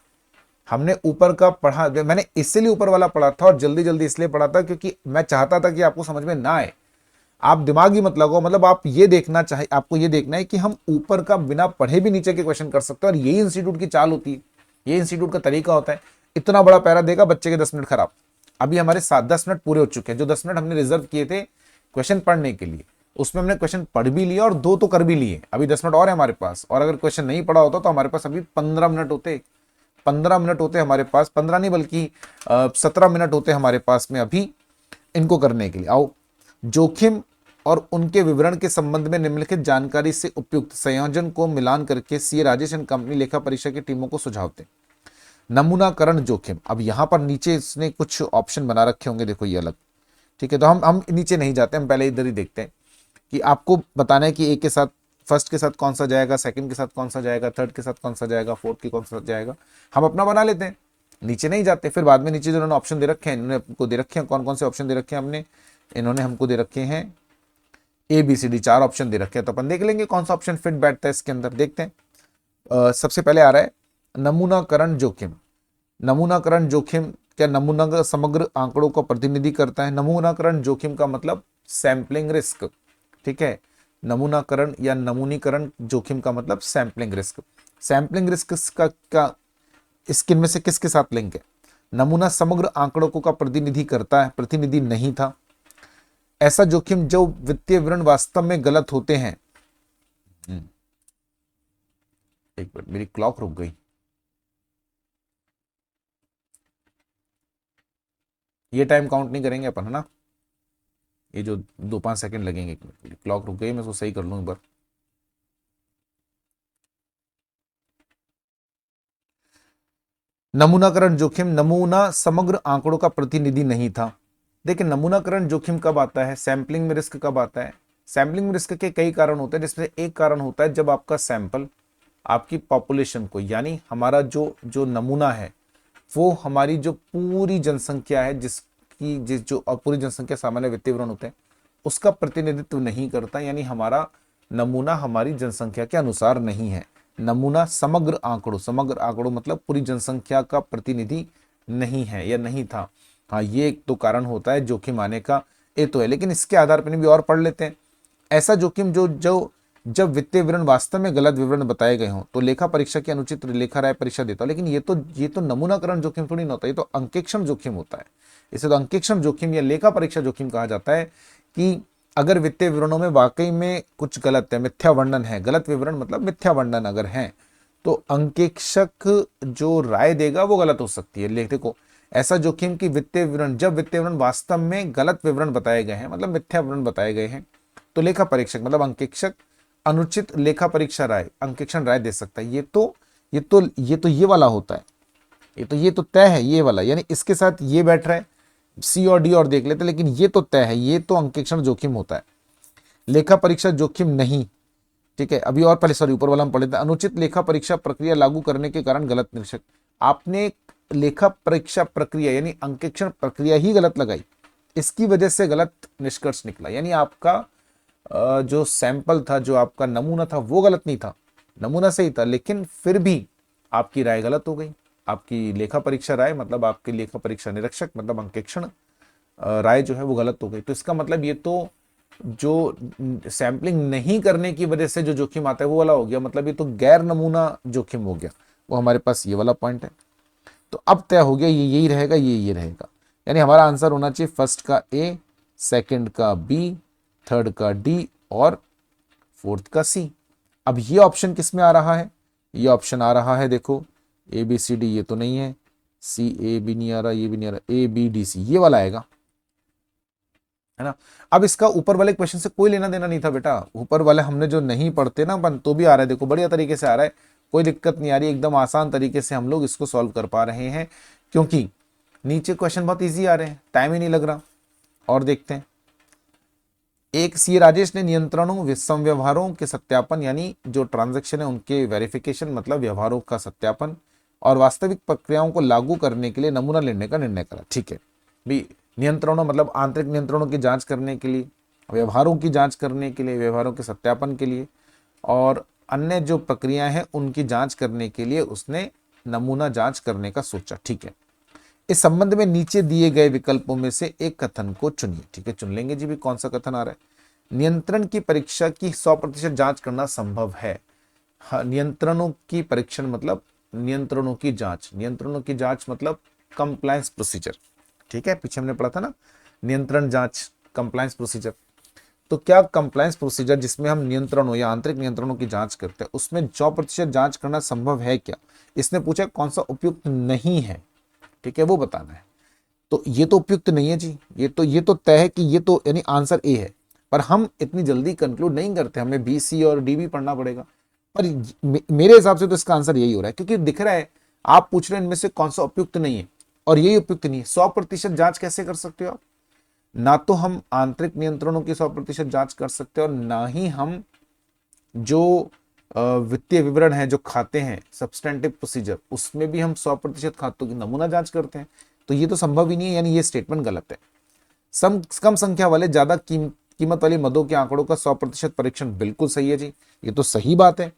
हमने ऊपर का पढ़ा, मैंने इसलिए ऊपर वाला पढ़ा था और जल्दी जल्दी इसलिए पढ़ा था क्योंकि मैं चाहता था कि आपको समझ में ना आए। आप दिमाग ही मत लगाओ, मतलब आप ये देखना चाहिए, आपको ये देखना है कि हम ऊपर का बिना पढ़े भी नीचे के क्वेश्चन कर सकते हैं। और यही इंस्टीट्यूट की चाल होती है, ये इंस्टीट्यूट का तरीका होता है। इतना बड़ा पैरा देगा, बच्चे के 10 मिनट खराब। अभी हमारे 7-10 मिनट पूरे हो चुके हैं। जो 10 मिनट हमने रिजर्व किए थे क्वेश्चन पढ़ने के लिए, उसमें हमने क्वेश्चन पढ़ भी लिया और 2 तो कर भी लिए। अभी 10 मिनट और है हमारे पास, और अगर क्वेश्चन नहीं पढ़ा होता तो हमारे पास अभी 15 मिनट होते। 15 मिनट होते हमारे पास, 15 नहीं बल्कि 17 मिनट होते हमारे पास में अभी इनको करने के लिए। आओ, जोखिम और उनके विवरण के संबंध में निम्नलिखित जानकारी से उपयुक्त संयोजन को मिलान करके सीए राजेश एंड कंपनी लेखा परीक्षा की टीमों को सुझाव दें। नमूनाकरण जोखिम। अब यहां पर नीचे इसने कुछ ऑप्शन बना रखे होंगे, देखो ये अलग, ठीक है। तो हम नीचे नहीं जाते, हम पहले इधर ही देखते हैं कि आपको बताना है कि ए के साथ, फर्स्ट के साथ कौन सा जाएगा, सेकंड के साथ कौन सा जाएगा, थर्ड के साथ कौन सा जाएगा, फोर्थ के कौन सा जाएगा। हम अपना बना लेते हैं, नीचे नहीं जाते। फिर बाद में नीचे जो उन्होंने ऑप्शन दे रखे हैं, इन्होंने हमको दे रखे हैं, कौन कौन से ऑप्शन दे रखे हैं हमने, इन्होंने हमको दे रखे हैं ABCD 4 ऑप्शन दे रखे हैं। तो अपन देख लेंगे कौन सा ऑप्शन फिट बैठता है इसके अंदर, देखते हैं। सबसे पहले आ रहा है नमूनाकरण जोखिम। नमूनाकरण जोखिम क्या नमूना समग्र आंकड़ों का प्रतिनिधि करता है? नमूनाकरण जोखिम का मतलब सैंपलिंग रिस्क, ठीक है। नमूनाकरण या नमूनीकरण जोखिम का मतलब सैंपलिंग रिस्क। सैंपलिंग रिस्क का इसके में से किसके साथ लिंक है? नमूना समग्र आंकड़ों का प्रतिनिधि करता है, प्रतिनिधि नहीं था। ऐसा जोखिम जो वित्तीय विवरण वास्तव में गलत होते हैं। एक मिनट, मेरी क्लॉक रुक गई। ये टाइम काउंट नहीं करेंगे अपन, है ना। ये जो 2-5 सेकंड लगेंगे, एक मिनट, क्लॉक रुक गई, मैं उसको सही कर लूं एक बार। नमूनाकरण जोखिम, नमूना समग्र आंकड़ों का प्रतिनिधि नहीं था। देखिए, नमूनाकरण जोखिम कब आता है, सैंपलिंग में रिस्क कब आता है? सैंपलिंग में रिस्क के कई कारण होते हैं, जिसमें एक कारण होता है जब आपका सैंपल आपकी पॉपुलेशन को, यानी हमारा जो जो नमूना है वो हमारी जो पूरी जनसंख्या है, जिस जो पूरी जनसंख्या सामान्य वित्तीय विवरण होते हैं उसका प्रतिनिधित्व नहीं करता, यानी हमारा नमूना हमारी जनसंख्या के अनुसार नहीं है। नमूना समग्र आंकड़ों मतलब पूरी जनसंख्या का प्रतिनिधि नहीं है या नहीं था। हाँ, ये एक तो कारण होता है जोखिम आने का, ये तो है। लेकिन इसके आधार पर भी और पढ़ लेते हैं। ऐसा जोखिम जो जो जब वित्तीय विवरण वास्तव में गलत विवरण बताए गए हों तो लेखा परीक्षा की अनुचित लेखा राय परीक्षा देता हो। लेकिन ये तो नमूनाकरण जोखिम थोड़ी ना होता, ये तो अंकेक्षण जोखिम होता है। इसे तो अंकेक्षण जोखिम या लेखा परीक्षा जोखिम कहा जाता है कि अगर वित्तीय विवरणों में वाकई में कुछ गलत है, मिथ्या वर्णन है, गलत विवरण मतलब मिथ्या वर्णन अगर है, तो अंकेक्षक जो राय देगा वो गलत हो सकती है। देखो, ऐसा जोखिम कि वित्तीय विवरण, जब वित्तीय विवरण वास्तव में गलत विवरण बताए गए हैं, मतलब मिथ्या विवरण बताए गए हैं, तो लेखा परीक्षक मतलब अंकेक्षक अनुचित लेखा परीक्षा राय, अंकेक्षण राय दे सकता है। ये वाला होता है, ये तो तय है ये वाला, यानी इसके साथ ये बैठ रहा है, सी और डी और देख लेते, लेकिन ये तो तय है, ये तो अंकेक्षण जोखिम होता है, लेखा परीक्षा जोखिम नहीं, ठीक है। अभी और पहले, सॉरी, ऊपर वाला हम पढ़े थे, अनुचित लेखा परीक्षा प्रक्रिया लागू करने के कारण गलत निरीक्षक। आपने लेखा परीक्षा प्रक्रिया यानी अंकेक्षण प्रक्रिया ही गलत लगाई, इसकी वजह से गलत निष्कर्ष निकला। यानी आपका जो सैंपल था, जो आपका नमूना था वो गलत नहीं था, नमूना सही था, लेकिन फिर भी आपकी राय गलत हो गई। आपकी लेखा परीक्षा राय मतलब आपकी लेखा परीक्षा निरीक्षक मतलब अंकेक्षण राय जो है वो गलत हो गई। तो इसका मतलब ये तो जो सैंपलिंग नहीं करने की वजह से जो जोखिम आता है वो वाला हो गया, मतलब ये तो गैर नमूना जोखिम हो गया। वो हमारे पास ये वाला पॉइंट है। तो अब तय हो गया, ये यही रहेगा, ये रहेगा। यानी हमारा आंसर होना चाहिए फर्स्ट का ए, सेकंड का बी, थर्ड का डी और फोर्थ का सी। अब ये ऑप्शन किस में आ रहा है? ये ऑप्शन आ रहा है, देखो, ABCD ये तो नहीं है, CA भी नहीं आ रहा, ये भी नहीं आ रहा, ABDC ये वाला आएगा। है ना। अब इसका ऊपर वाले क्वेश्चन से कोई लेना देना नहीं था बेटा, ऊपर वाले हमने जो नहीं पढ़ते ना अपन, तो भी आ रहा है, देखो बढ़िया तरीके से आ रहा है, कोई दिक्कत नहीं आ रही, एकदम आसान तरीके से हम लोग इसको सॉल्व कर पा रहे हैं, क्योंकि नीचे क्वेश्चन बहुत इजी आ रहे हैं, टाइम ही नहीं लग रहा। और देखते हैं, एक सी राजेश ने नियंत्रणों व्यवहारों के सत्यापन, यानी जो ट्रांजैक्शन है उनके वेरिफिकेशन, मतलब व्यवहारों का सत्यापन और वास्तविक प्रक्रियाओं को लागू करने के लिए नमूना लेने का निर्णय करा। ठीक है भी, नियंत्रणों मतलब आंतरिक नियंत्रणों की जांच करने के लिए, व्यवहारों की जांच करने के लिए, व्यवहारों के सत्यापन के लिए और अन्य जो प्रक्रियाएं हैं उनकी जांच करने के लिए उसने नमूना जांच करने का सोचा। ठीक है, इस संबंध में नीचे दिए गए विकल्पों में से एक कथन को चुनिए। ठीक है, चुन लेंगे जी भी, कौन सा कथन आ रहा है। नियंत्रण की परीक्षा की 100% जांच करना संभव है। हाँ, नियंत्रणों की परीक्षण मतलब नियंत्रणों की जांच, नियंत्रणों की जांच मतलब कंप्लायंस प्रोसीजर। ठीक है, पीछे हमने पढ़ा था ना, नियंत्रण जांच कंप्लायंस प्रोसीजर। तो क्या कंप्लायंस प्रोसीजर जिसमें हम नियंत्रणों या आंतरिक नियंत्रणों की जांच करते हैं उसमें 100% जांच करना संभव है क्या? इसने पूछा कौन सा उपयुक्त नहीं है। ठीक है, वो बताना है। तो ये तो उपयुक्त नहीं है जी, ये तो तय है कि ये तो यानी आंसर ए है, पर हम इतनी जल्दी कंक्लूड नहीं करते, हमें बी सी और डी भी पढ़ना पड़ेगा। पर मेरे हिसाब से तो इसका आंसर यही हो रहा है, क्योंकि दिख रहा है आप पूछ रहे हैं इनमें से कौन सा उपयुक्त नहीं है, और यही उपयुक्त नहीं है। 100% जांच कैसे कर सकते हो आप? ना तो हम आंतरिक नियंत्रणों की 100% जांच कर सकते हैं, और ना ही हम जो वित्तीय विवरण है, जो खाते हैं सब्सटेंटिव प्रोसीजर, उसमें भी हम 100% खातों की नमूना जांच करते हैं। तो ये तो संभव ही नहीं है, यानी ये स्टेटमेंट गलत है। कम संख्या वाले ज्यादा कीमत वाली मदों के आंकड़ों का 100% परीक्षण बिल्कुल सही है जी, ये तो सही बात है।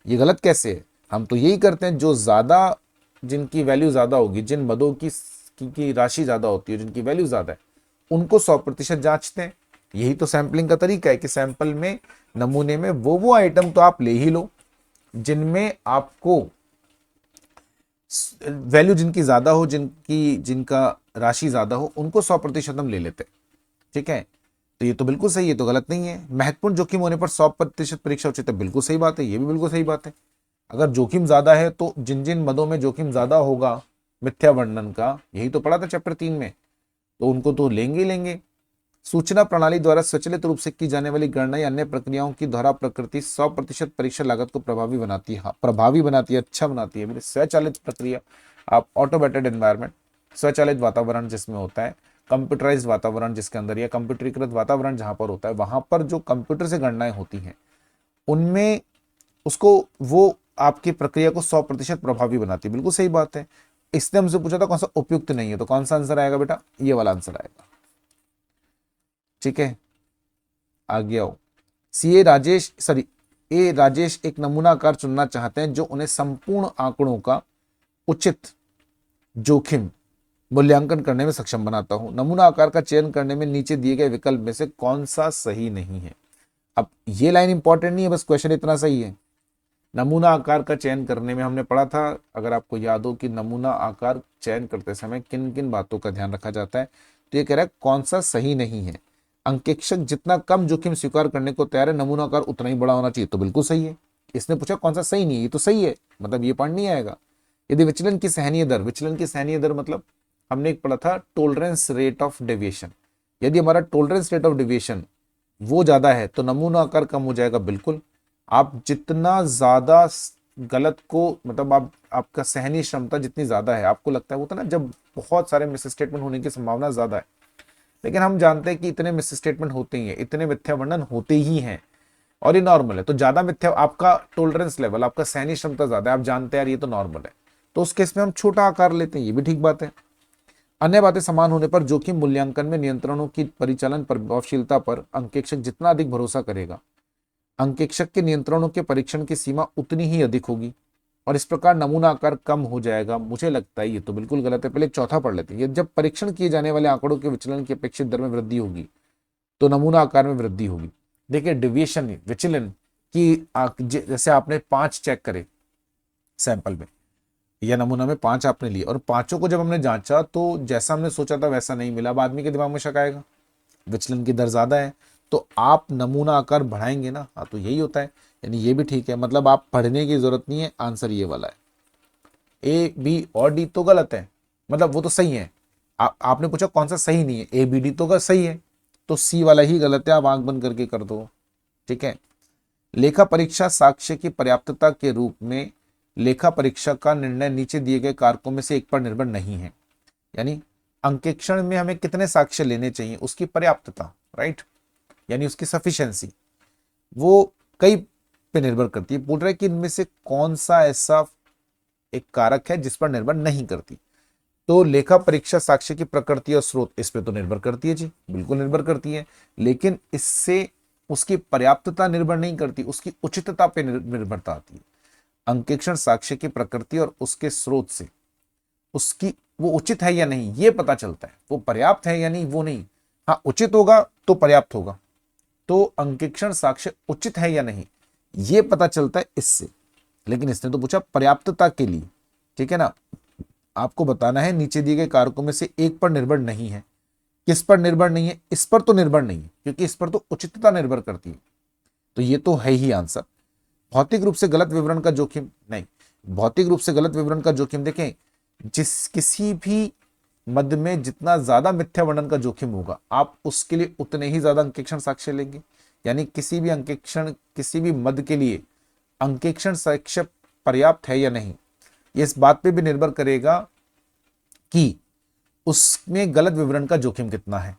ये गलत कैसे है? हम तो यही करते हैं, जो ज्यादा, जिनकी वैल्यू ज्यादा होगी, जिन मदों की राशि ज्यादा होती है, जिनकी वैल्यू ज्यादा है, उनको 100% जांचते हैं। यही तो सैंपलिंग का तरीका है कि सैंपल में, नमूने में वो आइटम तो आप ले ही लो जिनमें आपको वैल्यू जिनकी ज्यादा हो, जिनका राशि ज्यादा हो, उनको 100% हम ले लेते हैं। ठीक है, तो ये तो बिल्कुल सही है, तो गलत नहीं है। महत्वपूर्ण जोखिम होने पर 100% परीक्षा उचित है, बिल्कुल सही बात है, ये भी बिल्कुल सही बात है। अगर जोखिम ज्यादा है तो जिन जिन मदों में जोखिम ज्यादा होगा मिथ्या वर्णन का, यही तो पढ़ा था चैप्टर 3 में, तो उनको तो लेंगे ही लेंगे। सूचना प्रणाली द्वारा स्वचालित रूप से की जाने वाली गणना या अन्य प्रक्रियाओं की दोहरा प्रकृति 100% परीक्षा लागत को प्रभावी बनाती है। हाँ, प्रभावी बनाती है, अच्छा बनाती है। मेरे स्वचालित प्रक्रिया, आप ऑटोमेटेड एनवायरनमेंट, स्वचालित वातावरण जिसमें होता है, कंप्यूटराइज्ड वातावरण जिसके अंदर, या कंप्यूटरीकृत वातावरण जहां पर होता है, वहां पर जो कंप्यूटर से गणनाएं होती हैं उनमें उसको, वो आपकी प्रक्रिया को 100% प्रभावी बनाती है, बिल्कुल सही बात है। इसने हमसे पूछा था कौन सा उपयुक्त नहीं है, तो कौन सा आंसर आएगा बेटा? ये वाला आंसर आएगा। ठीक है, आगे आओ। सी ए राजेश, सॉरी, ए राजेश एक नमूना आकार चुनना चाहते हैं जो उन्हें संपूर्ण आंकड़ों का उचित जोखिम मूल्यांकन करने में सक्षम बनाता हूं। नमूना आकार का चयन करने में नीचे दिए गए विकल्प में से कौन सा सही नहीं है? अब ये लाइन इंपॉर्टेंट नहीं है, बस क्वेश्चन इतना सही है। नमूना आकार का चयन करने में हमने पढ़ा था, अगर आपको याद हो, कि नमूना आकार चयन करते समय किन किन बातों का ध्यान रखा जाता है। तो ये कह रहा है कौन सा सही नहीं है। अंकेक्षक जितना कम जोखिम स्वीकार करने को तैयार है, नमूना आकार उतना ही बड़ा होना चाहिए, तो बिल्कुल सही है। इसने पूछा कौन सा सही नहीं है, ये तो सही है, मतलब ये पॉइंट नहीं आएगा। यदि विचलन की सहनीय दर, विचलन की सहनीय दर मतलब हमने एक पढ़ा था टोलरेंस रेट ऑफ डेविएशन, यदि हमारा टोलरेंस रेट ऑफ डेविएशन वो ज्यादा है तो नमूना आकार कम हो जाएगा, बिल्कुल। आप जितना ज्यादा गलत को, मतलब आपका सहनीय क्षमता जितनी ज्यादा है, आपको लगता है वो था ना, जब बहुत सारे मिस स्टेटमेंट होने की संभावना ज्यादा है, लेकिन हम जानते हैं कि इतने मिस स्टेटमेंट होते ही हैं, इतने मिथ्या वर्णन होते ही हैं, और ये नॉर्मल है। तो ज्यादा मिथ्या, आपका टोलरेंस लेवल, आपका सहनीय क्षमता ज्यादा है, आप जानते हैं यार ये तो नॉर्मल है, तो उस केस में हम छोटा आकार लेते हैं, ये भी ठीक बात है। अन्य बातें समान होने पर जोखिम मूल्यांकन में नियंत्रणों की परिचालन प्रभावशीलता पर अंकेक्षक जितना अधिक भरोसा करेगा, अंकेक्षक के नियंत्रणों के परीक्षण की सीमा उतनी ही अधिक होगी, और इस प्रकार नमूना आकार कम हो जाएगा। मुझे लगता है ये तो बिल्कुल गलत है। पहले एक चौथा पढ़ लेते हैं। ये जब परीक्षण किए जाने वाले आंकड़ों के विचलन की अपेक्षित दर में वृद्धि होगी तो नमूना आकार में वृद्धि होगी। देखिए डिविएशन, विचलन की जैसे आपने 5 चेक करे सैंपल में या नमूना में, 5 आपने लिए, और पांचों को जब हमने जांचा तो जैसा हमने सोचा था वैसा नहीं मिला, अब आदमी के दिमाग में शक आएगा, विचलन की दर ज्यादा है, तो आप नमूना आकार बढ़ाएंगे ना। हाँ, तो यही होता है, यानी ये भी ठीक है, मतलब आप पढ़ने की जरूरत नहीं है, आंसर ये वाला है। ए बी और डी तो गलत है, मतलब वो तो सही है। आपने पूछा कौन सा सही नहीं है, ए बी डी तो सही है, तो सी वाला ही गलत है, आप आंख बंद करके कर दो। ठीक है। लेखा परीक्षा साक्ष्य की पर्याप्तता के रूप में लेखा परीक्षा का निर्णय नीचे दिए गए कारकों में से एक पर निर्भर नहीं है। यानी अंकेक्षण में हमें कितने साक्ष्य लेने चाहिए, उसकी पर्याप्तता, राइट, यानी उसकी सफिशिएंसी, वो कई पे निर्भर करती है। बोल रहा है कि इनमें से कौन सा ऐसा एक कारक है जिस पर निर्भर नहीं करती। तो लेखा परीक्षा साक्ष्य की प्रकृति और स्रोत, इस पे तो निर्भर करती है जी, बिल्कुल निर्भर करती है, लेकिन इससे उसकी पर्याप्तता निर्भर नहीं करती, उसकी उचितता पे निर्भरता आती है। अंकेक्षण साक्ष्य की प्रकृति और उसके स्रोत से उसकी वो उचित है या नहीं ये पता चलता है, वो पर्याप्त है या नहीं वो नहीं। हाँ, उचित होगा तो पर्याप्त होगा, तो अंकेक्षण साक्ष्य उचित है या नहीं ये पता चलता है इससे। लेकिन इसने तो पूछा पर्याप्तता के लिए, ठीक है ना, आपको बताना है नीचे दिए गए कारकों में से एक पर निर्भर नहीं है। किस पर निर्भर नहीं है? इस पर तो निर्भर नहीं है, क्योंकि इस पर तो उचितता निर्भर करती है, तो ये तो है ही आंसर। भौतिक रूप से गलत विवरण का जोखिम नहीं, भौतिक रूप से गलत विवरण का जोखिम देखें, जिस किसी भी मद में जितना ज्यादा मिथ्या वर्णन का जोखिम होगा आप उसके लिए उतने ही ज्यादा अंकेक्षण साक्ष्य लेंगे। यानी किसी भी अंकेक्षण, किसी भी मद के लिए अंकेक्षण साक्ष्य पर्याप्त है या नहीं, ये इस बात पे भी निर्भर करेगा कि उसमें गलत विवरण का जोखिम कितना है।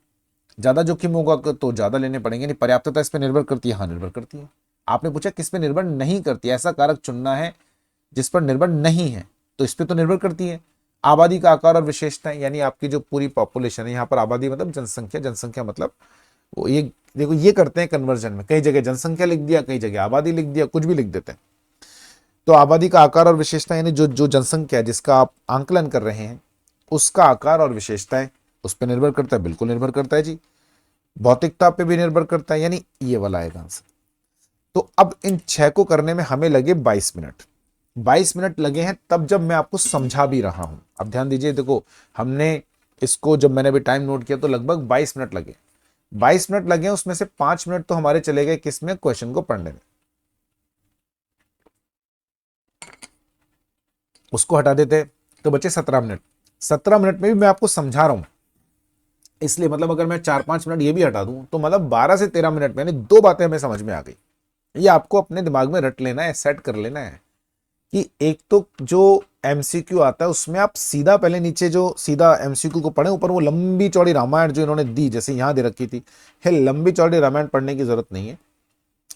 ज्यादा जोखिम होगा तो ज्यादा लेने पड़ेंगे। नहीं, पर्याप्तता इस पे निर्भर करती है, हाँ निर्भर करती है। आपने पूछा किस पे निर्भर नहीं करती, ऐसा कारक चुनना है जिस पर निर्भर नहीं है, तो इस पे तो निर्भर करती है। आबादी का आकार और विशेषताएं, यानी आपकी जो पूरी पॉपुलेशन है, यहाँ पर आबादी मतलब जनसंख्या, जनसंख्या मतलब वो ये देखो ये करते हैं कन्वर्जन में, कई जगह जनसंख्या लिख दिया, कई जगह आबादी लिख दिया, कुछ भी लिख देते हैं। तो आबादी का आकार और विशेषता यानी जो जो जनसंख्या जिसका आप आंकलन कर रहे हैं उसका आकार और विशेषताएं उस पर निर्भर करता है, बिल्कुल निर्भर करता है जी। भौतिकता पे भी निर्भर करता है, यानी ये वाला आएगा आंसर। तो अब इन 6 को करने में हमें लगे 22 मिनट। 22 मिनट लगे हैं तब जब मैं आपको समझा भी रहा हूं। अब ध्यान दीजिए, देखो हमने इसको जब मैंने अभी टाइम नोट किया तो लगभग 22 मिनट लगे। 22 मिनट लगे, उसमें से 5 मिनट तो हमारे चले गए किसमें, क्वेश्चन को पढ़ने में। उसको हटा देते तो बचे 17 मिनट। 17 मिनट में भी मैं आपको समझा रहा हूं, इसलिए मतलब अगर मैं 4-5 मिनट ये भी हटा दूं तो मतलब 12 से 13 मिनट में यानी 2 बातें हमें समझ में आ गई। ये आपको अपने दिमाग में रट लेना है, सेट कर लेना है कि एक तो जो एमसीक्यू आता है उसमें आप सीधा पहले नीचे जो सीधा एमसीक्यू को पढ़ें, ऊपर वो लंबी चौड़ी रामायण जो इन्होंने दी जैसे यहां दे रखी थी, है लंबी चौड़ी रामायण पढ़ने की जरूरत नहीं है।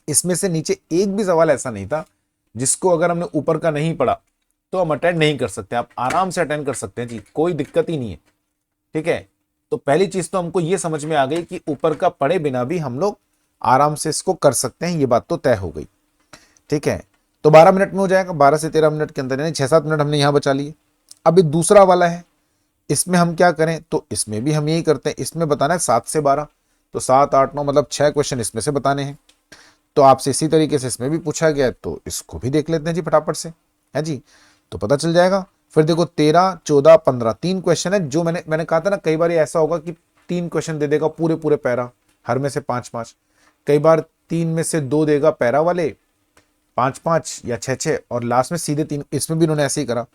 इसमें से नीचे एक भी सवाल ऐसा नहीं था जिसको अगर हमने ऊपर का नहीं पढ़ा तो हम अटेंड नहीं कर सकते। आप आराम से अटेंड कर सकते हैं जी, कोई दिक्कत ही नहीं है। ठीक है, तो पहली चीज तो हमको ये समझ में आ गई कि ऊपर का पढ़े बिना भी हम लोग आराम से इसको कर सकते हैं, ये बात तो तय हो गई। ठीक है, तो 12 मिनट में हो जाएगा, 12 से 13 मिनट के अंदर, यानी 6-7 मिनट हमने यहां बचा लिए। अभी दूसरा वाला है, इसमें हम क्या करें, तो इसमें भी हम यही करते हैं। इसमें बताना है 7 से 12, तो 7, 8, 9 मतलब 6 क्वेश्चन इसमें से बताने हैं। तो आपसे इसी तरीके से इसमें भी पूछा गया है, तो इसको भी देख लेते हैं जी फटाफट से, है जी, तो पता चल जाएगा। फिर देखो 13, 14, 15 3 क्वेश्चन है। जो मैंने कहा था ना, कई बार ऐसा होगा कि 3 क्वेश्चन दे देगा पूरे पूरे पैरा, हर में से 5-5। कई बार 3 में से 2 देगा पैरा वाले, 5-5 या 6-6, और लास्ट में सीधे 3। इसमें भी उन्होंने ऐसे ही करा।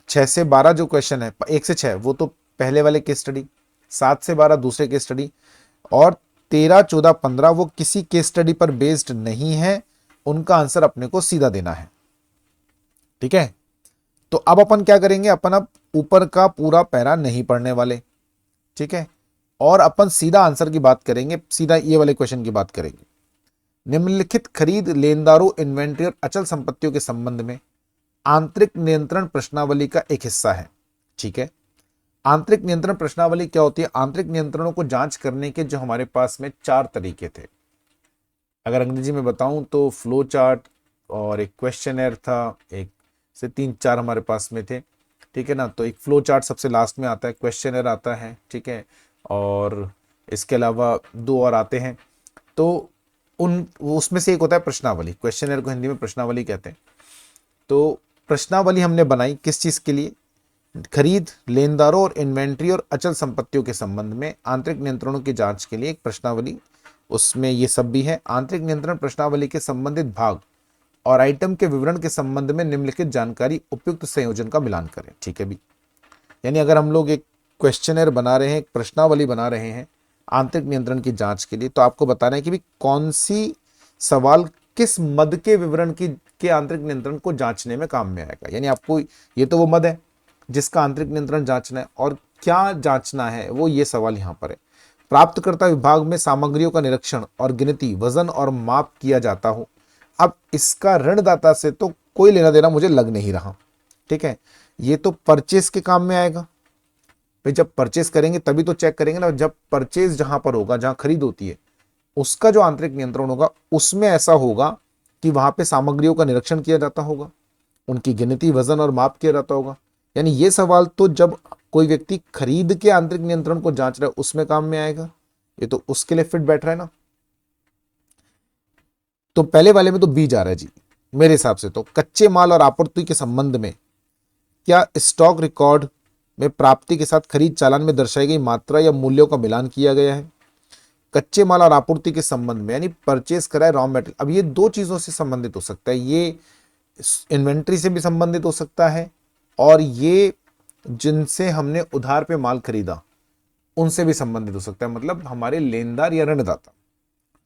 6 से 12 जो क्वेश्चन है, 1 से 6 वो तो पहले वाले केस स्टडी, 7 से 12 दूसरे केस स्टडी, और 13, 14, 15 वो किसी केस स्टडी पर बेस्ड नहीं है, उनका आंसर अपने को सीधा देना है। ठीक है, तो अब अपन क्या करेंगे, अपन अब ऊपर का पूरा पैरा नहीं पढ़ने वाले। ठीक है, और अपन सीधा आंसर की बात करेंगे, सीधा ये वाले क्वेश्चन की बात करेंगे। निम्नलिखित खरीद लेनदारों, इन्वेंट्री और अचल संपत्तियों के संबंध में आंतरिक नियंत्रण प्रश्नावली का एक हिस्सा है। ठीक है, आंतरिक नियंत्रण प्रश्नावली क्या होती है? आंतरिक नियंत्रणों को जांच करने के जो हमारे पास में 4 तरीके थे। अगर अंग्रेजी में बताऊं तो फ्लो चार्ट, और एक क्वेश्चनर था, एक से 3-4 हमारे पास में थे। ठीक है ना, तो एक फ्लो चार्ट सबसे लास्ट में आता है, क्वेश्चनर आता है, ठीक है, और इसके अलावा 2 और आते हैं। तो उसमें से एक होता है प्रश्नावली, क्वेश्चनर को हिंदी में प्रश्नावली कहते हैं। तो प्रश्नावली हमने बनाई किस चीज के लिए? खरीद लेनदारों और इन्वेंट्री और अचल संपत्तियों के संबंध में आंतरिक नियंत्रणों की जांच के लिए एक प्रश्नावली, उसमें ये सब भी है। आंतरिक नियंत्रण प्रश्नावली के संबंधित भाग और आइटम के विवरण के संबंध में निम्नलिखित जानकारी उपयुक्त संयोजन का मिलान करें। ठीक है भी, यानी अगर हम लोग एक क्वेश्चनर बना रहे हैं, एक प्रश्नावली बना रहे हैं, आंतरिक नियंत्रण की जांच के लिए, तो आपको बताना है कि भी कौन सी सवाल किस मद के विवरण की के आंतरिक नियंत्रण को जांचने में काम में आएगा। यानी आपको ये तो वो मद है जिसका आंतरिक नियंत्रण जांचना है, और क्या जांचना है वो ये सवाल यहाँ पर है। प्राप्तकर्ता विभाग में सामग्रियों का निरीक्षण और गिनती, वजन और माप किया जाता हो। अब इसका ऋणदाता से तो कोई लेना देना मुझे लग नहीं रहा, ठीक है। ये तो परचेस के काम में आएगा भाई, जब परचेस करेंगे तभी तो चेक करेंगे ना। जब परचेस जहां पर होगा, जहां खरीद होती है, उसका जो आंतरिक नियंत्रण होगा उसमें ऐसा होगा कि वहां पे सामग्रियों का निरीक्षण किया जाता होगा, उनकी गिनती, वजन और माप किया जाता होगा। यानी ये सवाल तो जब कोई व्यक्ति खरीद के आंतरिक नियंत्रण को जांच रहा है उसमें काम में आएगा, ये तो उसके लिए फिट बैठ रहा है ना। तो पहले वाले में तो बी जा रहा है जी मेरे हिसाब से। तो कच्चे माल और आपूर्ति के संबंध में क्या स्टॉक रिकॉर्ड में प्राप्ति के साथ खरीद चालान में दर्शाई गई मात्रा या मूल्यों का मिलान किया गया है। कच्चे माल और आपूर्ति के संबंध में, यानी परचेस करा है रॉ मटेरियल। अब ये दो चीजों से संबंधित हो सकता है, ये इन्वेंट्री से भी संबंधित हो सकता है, और ये जिनसे हमने उधार पे माल खरीदा उनसे भी संबंधित हो सकता है, मतलब हमारे लेनदार या ऋणदाता।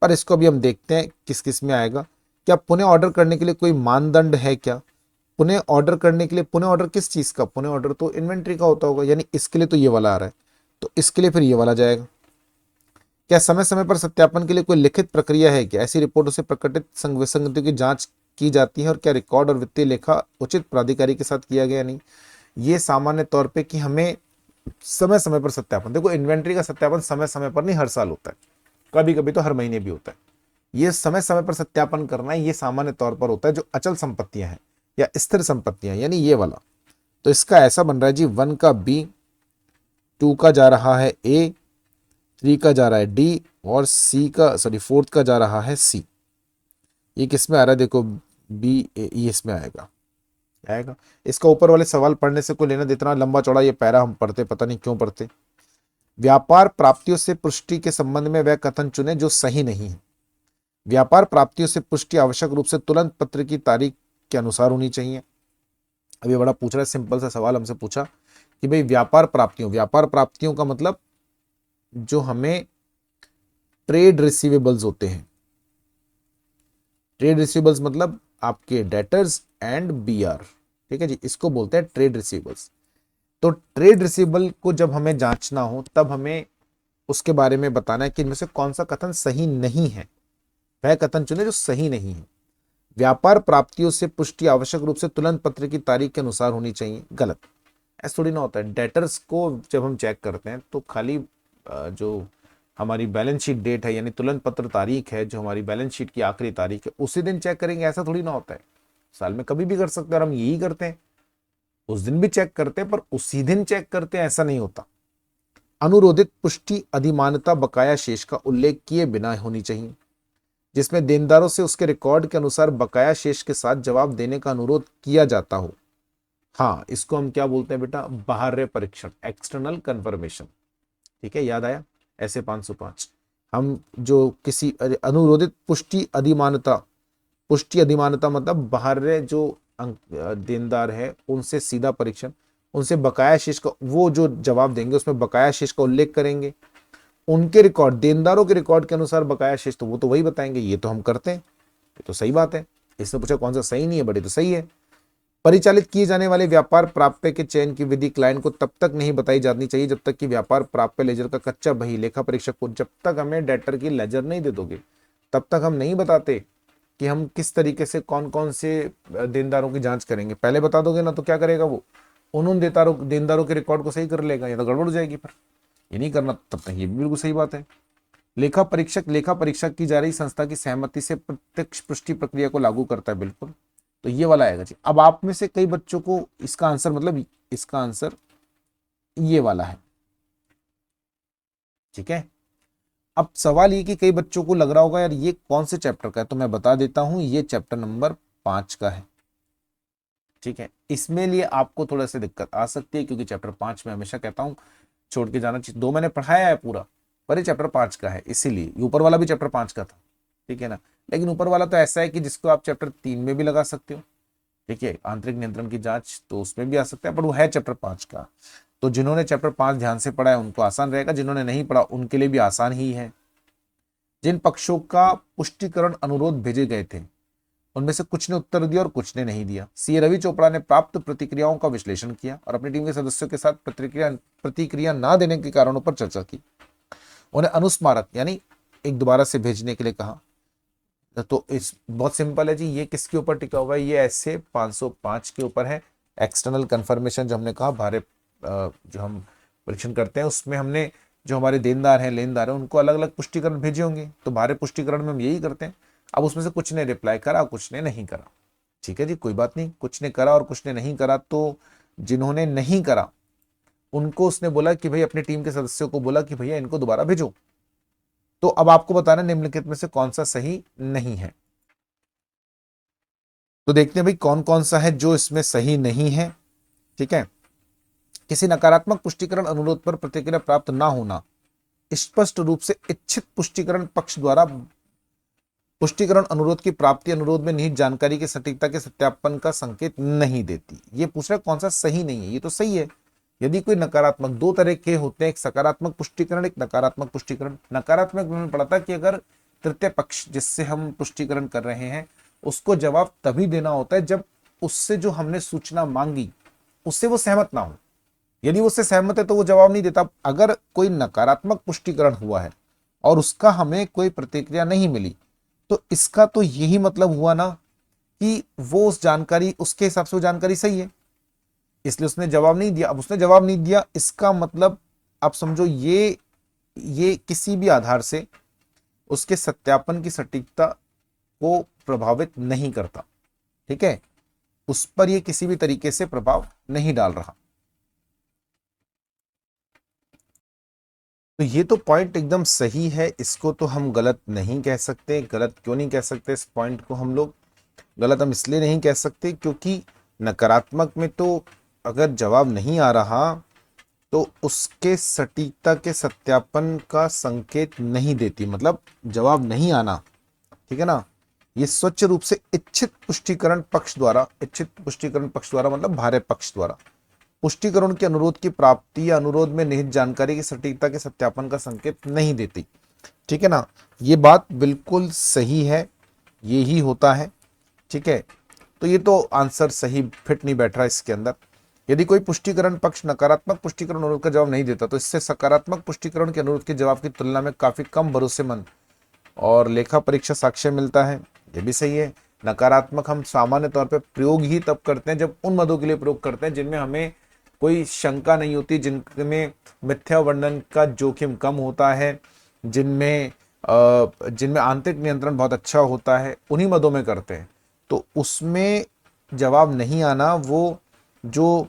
पर इसको भी हम देखते हैं किस किस में आएगा। क्या पुनः ऑर्डर करने के लिए कोई मानदंड है क्या। पुनः ऑर्डर करने के लिए, पुनः ऑर्डर किस चीज का, पुनः ऑर्डर तो इन्वेंट्री का होता होगा, यानी इसके लिए तो ये वाला आ रहा है, तो इसके लिए फिर ये वाला जाएगा। क्या समय समय पर सत्यापन के लिए कोई लिखित प्रक्रिया है क्या। ऐसी रिपोर्टों से प्रकटित विसंगतियों की जांच की जाती है, और क्या रिकॉर्ड और वित्तीय लेखा उचित प्राधिकारी के साथ किया गया नहीं। ये सामान्य तौर पे कि हमें समय समय पर सत्यापन, देखो इन्वेंट्री का सत्यापन समय समय पर नहीं, हर साल होता है, कभी कभी तो हर महीने भी होता है। ये समय समय पर सत्यापन करना है, ये सामान्य तौर पर होता है जो अचल संपत्तियां हैं या स्थिर संपत्तियां, यानी ये वाला। तो इसका ऐसा बन रहा है जी, 1 का बी, 2 का जा रहा है ए, 3 का जा रहा है डी, और सी का, सॉरी 4th का जा रहा है सी। ये किस में आ रहा है देखो, बी ए, ये इसमें आएगा आएगा। इसका ऊपर वाले सवाल पढ़ने से कोई लेना देना, इतना लंबा चौड़ा ये पैरा हम पढ़ते, पता नहीं क्यों पढ़ते। व्यापार प्राप्तियों से पुष्टि के संबंध में वह कथन चुने जो सही नहीं है। व्यापार प्राप्तियों से पुष्टि आवश्यक रूप से तुरंत पत्र की तारीख के अनुसार होनी चाहिए। अब ये बड़ा पूछ रहा है, सिंपल सा सवाल हमसे पूछा कि भाई व्यापार प्राप्तियों का मतलब जो हमें ट्रेड रिसीवेबल्स होते हैं, ट्रेड रिसीवेबल्स मतलब आपके डेटर्स एंड बीआर, ठीक है जी, इसको बोलते हैं ट्रेड रिसीवेबल्स। तो ट्रेड रिसीवेबल को जब हमें जांचना हो तब हमें उसके बारे में बताना है कि इनमें से कौन सा कथन सही नहीं है, वह कथन चुने जो सही नहीं है। व्यापार प्राप्तियों से पुष्टि आवश्यक रूप से तुरंत पत्र की तारीख के अनुसार होनी चाहिए, गलत। ऐसा थोड़ी ना होता है। डेटर्स को जब हम चेक करते हैं तो खाली जो हमारी बैलेंस शीट डेट है, यानी तुलन पत्र तारीख है, जो हमारी बैलेंस शीट की आखिरी तारीख है, उसी दिन चेक करेंगे, ऐसा थोड़ी ना होता है। साल में कभी भी कर सकते हैं, और हम यही करते हैं, उस दिन भी चेक करते हैं, पर उसी दिन चेक करते हैं, ऐसा नहीं होता। अनुरोधित पुष्टि अधिमानता बकाया शेष का उल्लेख किए बिना होनी चाहिए, जिसमें देनदारों से उसके रिकॉर्ड के अनुसार बकाया शेष के साथ जवाब देने का अनुरोध किया जाता हो। हाँ, इसको हम क्या बोलते हैं बेटा, बाह्य परीक्षण, एक्सटर्नल कंफर्मेशन, ठीक है, याद आया। ऐसे 505 हम जो किसी अनुरोधित पुष्टि अधिमानता मतलब बाहर जो देनदार है उनसे सीधा परीक्षण, उनसे बकाया शेष का वो जो जवाब देंगे उसमें बकाया शेष का उल्लेख करेंगे, उनके रिकॉर्ड, देनदारों के रिकॉर्ड के अनुसार बकाया शेष तो वो तो वही बताएंगे, ये तो हम करते हैं, ये तो सही बात है। इसने पूछा कौन सा सही नहीं है, बड़ी तो सही है। परिचालित किए जाने वाले व्यापार प्राप्य के चयन की विधि क्लाइंट को तब तक नहीं बताई जानी चाहिए जब तक कि व्यापार प्राप्य लेजर का कच्चा बही लेखा परीक्षक को, जब तक हमें डेटर की लेजर नहीं दे दोगे तब तक हम नहीं बताते कि हम किस तरीके से कौन कौन से देनदारों की जांच करेंगे। पहले बता दोगे ना तो क्या करेगा वो, उन देनदारों के रिकॉर्ड को सही कर लेगा, या तो गड़बड़ हो जाएगी। पर ये नहीं करना तब तक, ये भी बिल्कुल सही बात है। लेखा परीक्षक की जा रही संस्था की सहमति से प्रत्यक्ष पुष्टि प्रक्रिया को लागू करता है, बिल्कुल। तो ये वाला आएगा जी। अब आप में से कई बच्चों को इसका आंसर, मतलब इसका आंसर ये वाला है, ठीक है। अब सवाल ये कि कई बच्चों को लग रहा होगा यार ये कौन से चैप्टर का है, तो मैं बता देता हूं, ये चैप्टर नंबर 5 का है, ठीक है। इसमें लिए आपको थोड़ा सा दिक्कत आ सकती है, क्योंकि चैप्टर 5 में हमेशा कहता हूं छोड़ के जाना चाहिए। 2 मैंने पढ़ाया है पूरा, पर ये चैप्टर 5 का है, इसीलिए ऊपर वाला भी चैप्टर 5 का था, ठीक है ना। लेकिन ऊपर वाला तो ऐसा है कि जिसको आप चैप्टर 3 में भी लगा सकते हो, ठीक है। आंतरिक नियंत्रण की जांच तो उसमें भी आ सकता है, पर वो है चैप्टर 5 का। तो जिन्होंने चैप्टर 5 ध्यान से पढ़ा है उनको आसान रहेगा, जिन्होंने नहीं पढ़ा उनके लिए भी आसान ही है। जिन पक्षों का पुष्टिकरण अनुरोध भेजे गए थे उनमें से कुछ ने उत्तर दिया और कुछ ने नहीं दिया। सी रवि चोपड़ा ने प्राप्त प्रतिक्रियाओं का विश्लेषण किया और अपनी टीम के सदस्यों के साथ प्रतिक्रिया ना देने के कारणों पर चर्चा की। उन्हें अनुस्मारक यानी एक दोबारा से भेजने के लिए कहा। तो इस बहुत सिंपल है जी, ये किसके ऊपर टिका हुआ है? ये ऐसे 505 के ऊपर है। एक्सटर्नल कंफर्मेशन जो हमने कहा, बाहर जो हम परीक्षण करते हैं उसमें हमने जो हमारे देनदार हैं, लेनदार हैं, उनको अलग अलग पुष्टिकरण भेजे होंगे। तो बाहर पुष्टिकरण में हम यही करते हैं। अब उसमें से कुछ ने रिप्लाई करा, कुछ ने नहीं करा। ठीक है जी, कोई बात नहीं, कुछ ने करा और कुछ ने नहीं करा। तो जिन्होंने नहीं करा उनको उसने बोला कि भाई अपनी टीम के सदस्यों को बोला कि भैया इनको दोबारा भेजो। तो अब आपको बताना निम्नलिखित में से कौन सा सही नहीं है। तो देखते हैं भाई कौन कौन सा है जो इसमें सही नहीं है। ठीक है, किसी नकारात्मक पुष्टिकरण अनुरोध पर प्रतिक्रिया प्राप्त ना होना स्पष्ट रूप से इच्छित पुष्टिकरण पक्ष द्वारा पुष्टिकरण अनुरोध की प्राप्ति अनुरोध में निहित जानकारी की सटीकता के सत्यापन का संकेत नहीं देती। ये पूछ रहा है कौन सा सही नहीं है। ये तो सही है। यदि कोई नकारात्मक, दो तरह के होते हैं, एक सकारात्मक पुष्टिकरण, एक नकारात्मक पुष्टिकरण। नकारात्मक में पढ़ा था कि अगर तृतीय पक्ष जिससे हम पुष्टिकरण कर रहे हैं उसको जवाब तभी देना होता है जब उससे जो हमने सूचना मांगी उससे वो सहमत ना हो। यदि वो उससे सहमत है तो वो जवाब नहीं देता। अगर कोई नकारात्मक पुष्टिकरण हुआ है और उसका हमें कोई प्रतिक्रिया नहीं मिली तो इसका तो यही मतलब हुआ ना कि वो उस जानकारी, उसके हिसाब से वो जानकारी सही है, इसलिए उसने जवाब नहीं दिया। अब उसने जवाब नहीं दिया, इसका मतलब आप समझो ये किसी भी आधार से उसके सत्यापन की सटीकता को प्रभावित नहीं करता। ठीक है, उस पर ये किसी भी तरीके से प्रभाव नहीं डाल रहा। तो ये तो पॉइंट एकदम सही है, इसको तो हम गलत नहीं कह सकते। गलत क्यों नहीं कह सकते? इस पॉइंट को हम लोग गलत हम इसलिए नहीं कह सकते क्योंकि नकारात्मक में तो अगर जवाब नहीं आ रहा तो उसके सटीकता के सत्यापन का संकेत नहीं देती, मतलब जवाब नहीं आना। ठीक है ना, ये स्वच्छ रूप से इच्छित पुष्टिकरण पक्ष द्वारा, इच्छित पुष्टिकरण पक्ष द्वारा मतलब भारे पक्ष द्वारा पुष्टिकरण के अनुरोध की प्राप्ति या अनुरोध में निहित जानकारी की सटीकता के सत्यापन का संकेत नहीं देती। ठीक है ना, ये बात बिल्कुल सही है, ये ही होता है। ठीक है, तो ये तो आंसर सही फिट नहीं बैठ रहा इसके अंदर। यदि कोई पुष्टिकरण पक्ष नकारात्मक पुष्टिकरण अनुरोध का जवाब नहीं देता तो इससे सकारात्मक पुष्टिकरण के अनुरोध के जवाब की तुलना में काफी कम भरोसेमंद और लेखा परीक्षा साक्ष्य मिलता है। ये भी सही है। नकारात्मक हम सामान्य तौर पर प्रयोग ही तब करते हैं जब उन मदों के लिए प्रयोग करते हैं जिनमें हमें कोई शंका नहीं होती, जिनमें मिथ्या वर्णन का जोखिम कम होता है, जिनमें आंतरिक नियंत्रण बहुत अच्छा होता है, उन्हीं मदों में करते हैं। तो उसमें जवाब नहीं आना वो जो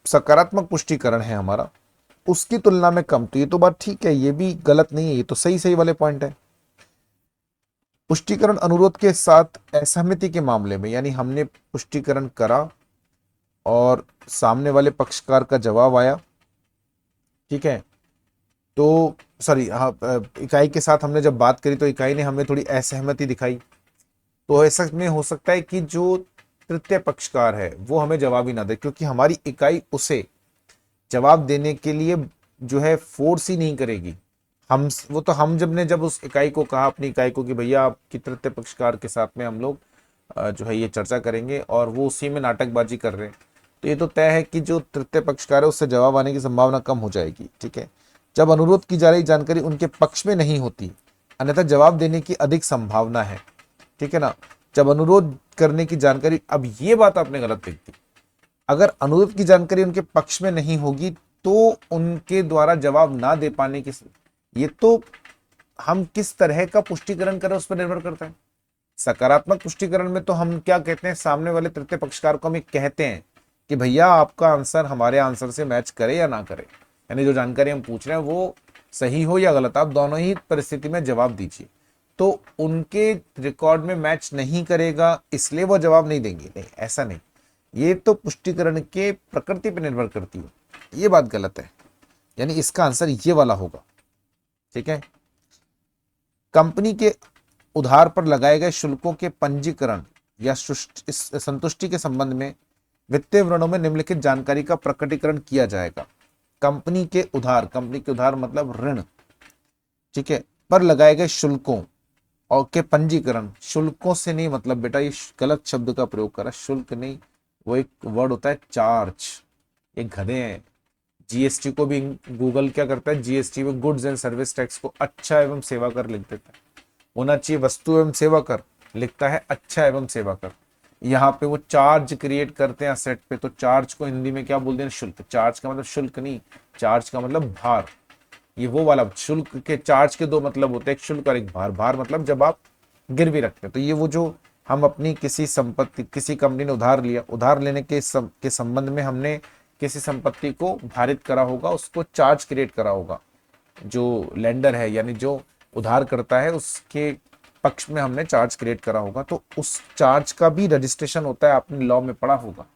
सकारात्मक पुष्टिकरण है हमारा उसकी तुलना में कम। तो ये तो बात ठीक है, ये भी गलत नहीं है, ये तो सही सही वाले पॉइंट है। पुष्टिकरण अनुरोध के साथ असहमति के मामले में, यानी हमने पुष्टिकरण करा और सामने वाले पक्षकार का जवाब आया। ठीक है, तो सॉरी, हाँ, इकाई के साथ हमने जब बात करी तो इकाई ने हमें थोड़ी असहमति दिखाई। तो ऐसा में हो सकता है कि जो तृतीय पक्षकार है वो हमें जवाब ही ना दे, क्योंकि हमारी इकाई उसे जवाब देने के लिए जो है फोर्स ही नहीं करेगी। हम जब उस इकाई को कहा, अपनी इकाई को, कि भैया आपकी तृतीय पक्षकार के साथ में हम लोग जो है ये चर्चा करेंगे, और वो उसी में नाटकबाजी कर रहे हैं, तो ये तो तय है कि जो तृतीय पक्षकार है उससे जवाब आने की संभावना कम हो जाएगी। ठीक है, जब अनुरोध की जा रही जानकारी उनके पक्ष में नहीं होती अन्यथा जवाब देने की अधिक संभावना है। ठीक है ना, जब अनुरोध करने की जानकारी, अब ये बात आपने गलत लिख दी, अगर अनुरोध की जानकारी उनके पक्ष में नहीं होगी तो उनके द्वारा जवाब ना दे पाने की, ये तो हम किस तरह का पुष्टिकरण करें उस पर निर्भर करता है। सकारात्मक पुष्टिकरण में तो हम क्या कहते हैं, सामने वाले तृतीय पक्षकार को हम कहते हैं कि भैया आपका आंसर हमारे आंसर से मैच करे या ना करे, यानी जो जानकारी हम पूछ रहे हैं वो सही हो या गलत, आप दोनों ही परिस्थिति में जवाब दीजिए। तो उनके रिकॉर्ड में मैच नहीं करेगा इसलिए वो जवाब नहीं देंगे, नहीं, ऐसा नहीं। ये तो पुष्टिकरण के प्रकृति पर निर्भर करती है, ये बात गलत है, यानी इसका आंसर ये वाला होगा। ठीक है, कंपनी के उधार पर लगाए गए शुल्कों के पंजीकरण या संतुष्टि के संबंध में वित्तीय विवरणों में निम्नलिखित जानकारी का प्रकटीकरण किया जाएगा। कंपनी के उधार मतलब ऋण, ठीक है, पर लगाए गए शुल्कों और के पंजीकरण, शुल्कों से नहीं, मतलब बेटा ये गलत शब्द का प्रयोग करा, शुल्क नहीं, वो एक वर्ड होता है चार्ज, ये गधे हैं। जीएसटी को भी गूगल क्या करता है, जीएसटी में गुड्स एंड सर्विस टैक्स को अच्छा एवं सेवा कर लिख देता है, होना चाहिए वस्तु एवं सेवा कर, लिखता है अच्छा एवं सेवा कर। यहाँ पे वो चार्ज क्रिएट करते हैं असेट पे, तो चार्ज को हिंदी में क्या बोलते हैं, शुल्क। चार्ज का मतलब शुल्क नहीं, चार्ज का मतलब भार। ये वो वाला शुल्क के, चार्ज के दो मतलब होते हैं, एक शुल्क और एक भार। भार मतलब जब आप गिरवी रखते हैं। तो ये वो जो हम अपनी किसी संपत्ति, किसी कंपनी ने उधार लिया, उधार लेने के संबंध में हमने किसी संपत्ति को भारित करा होगा, उसको चार्ज क्रिएट करा होगा। जो लेंडर है यानी जो उधार करता है, उसके पक्ष में हमने चार्ज क्रिएट करा होगा, तो उस चार्ज का भी रजिस्ट्रेशन होता है, आपने लॉ में पढ़ा होगा।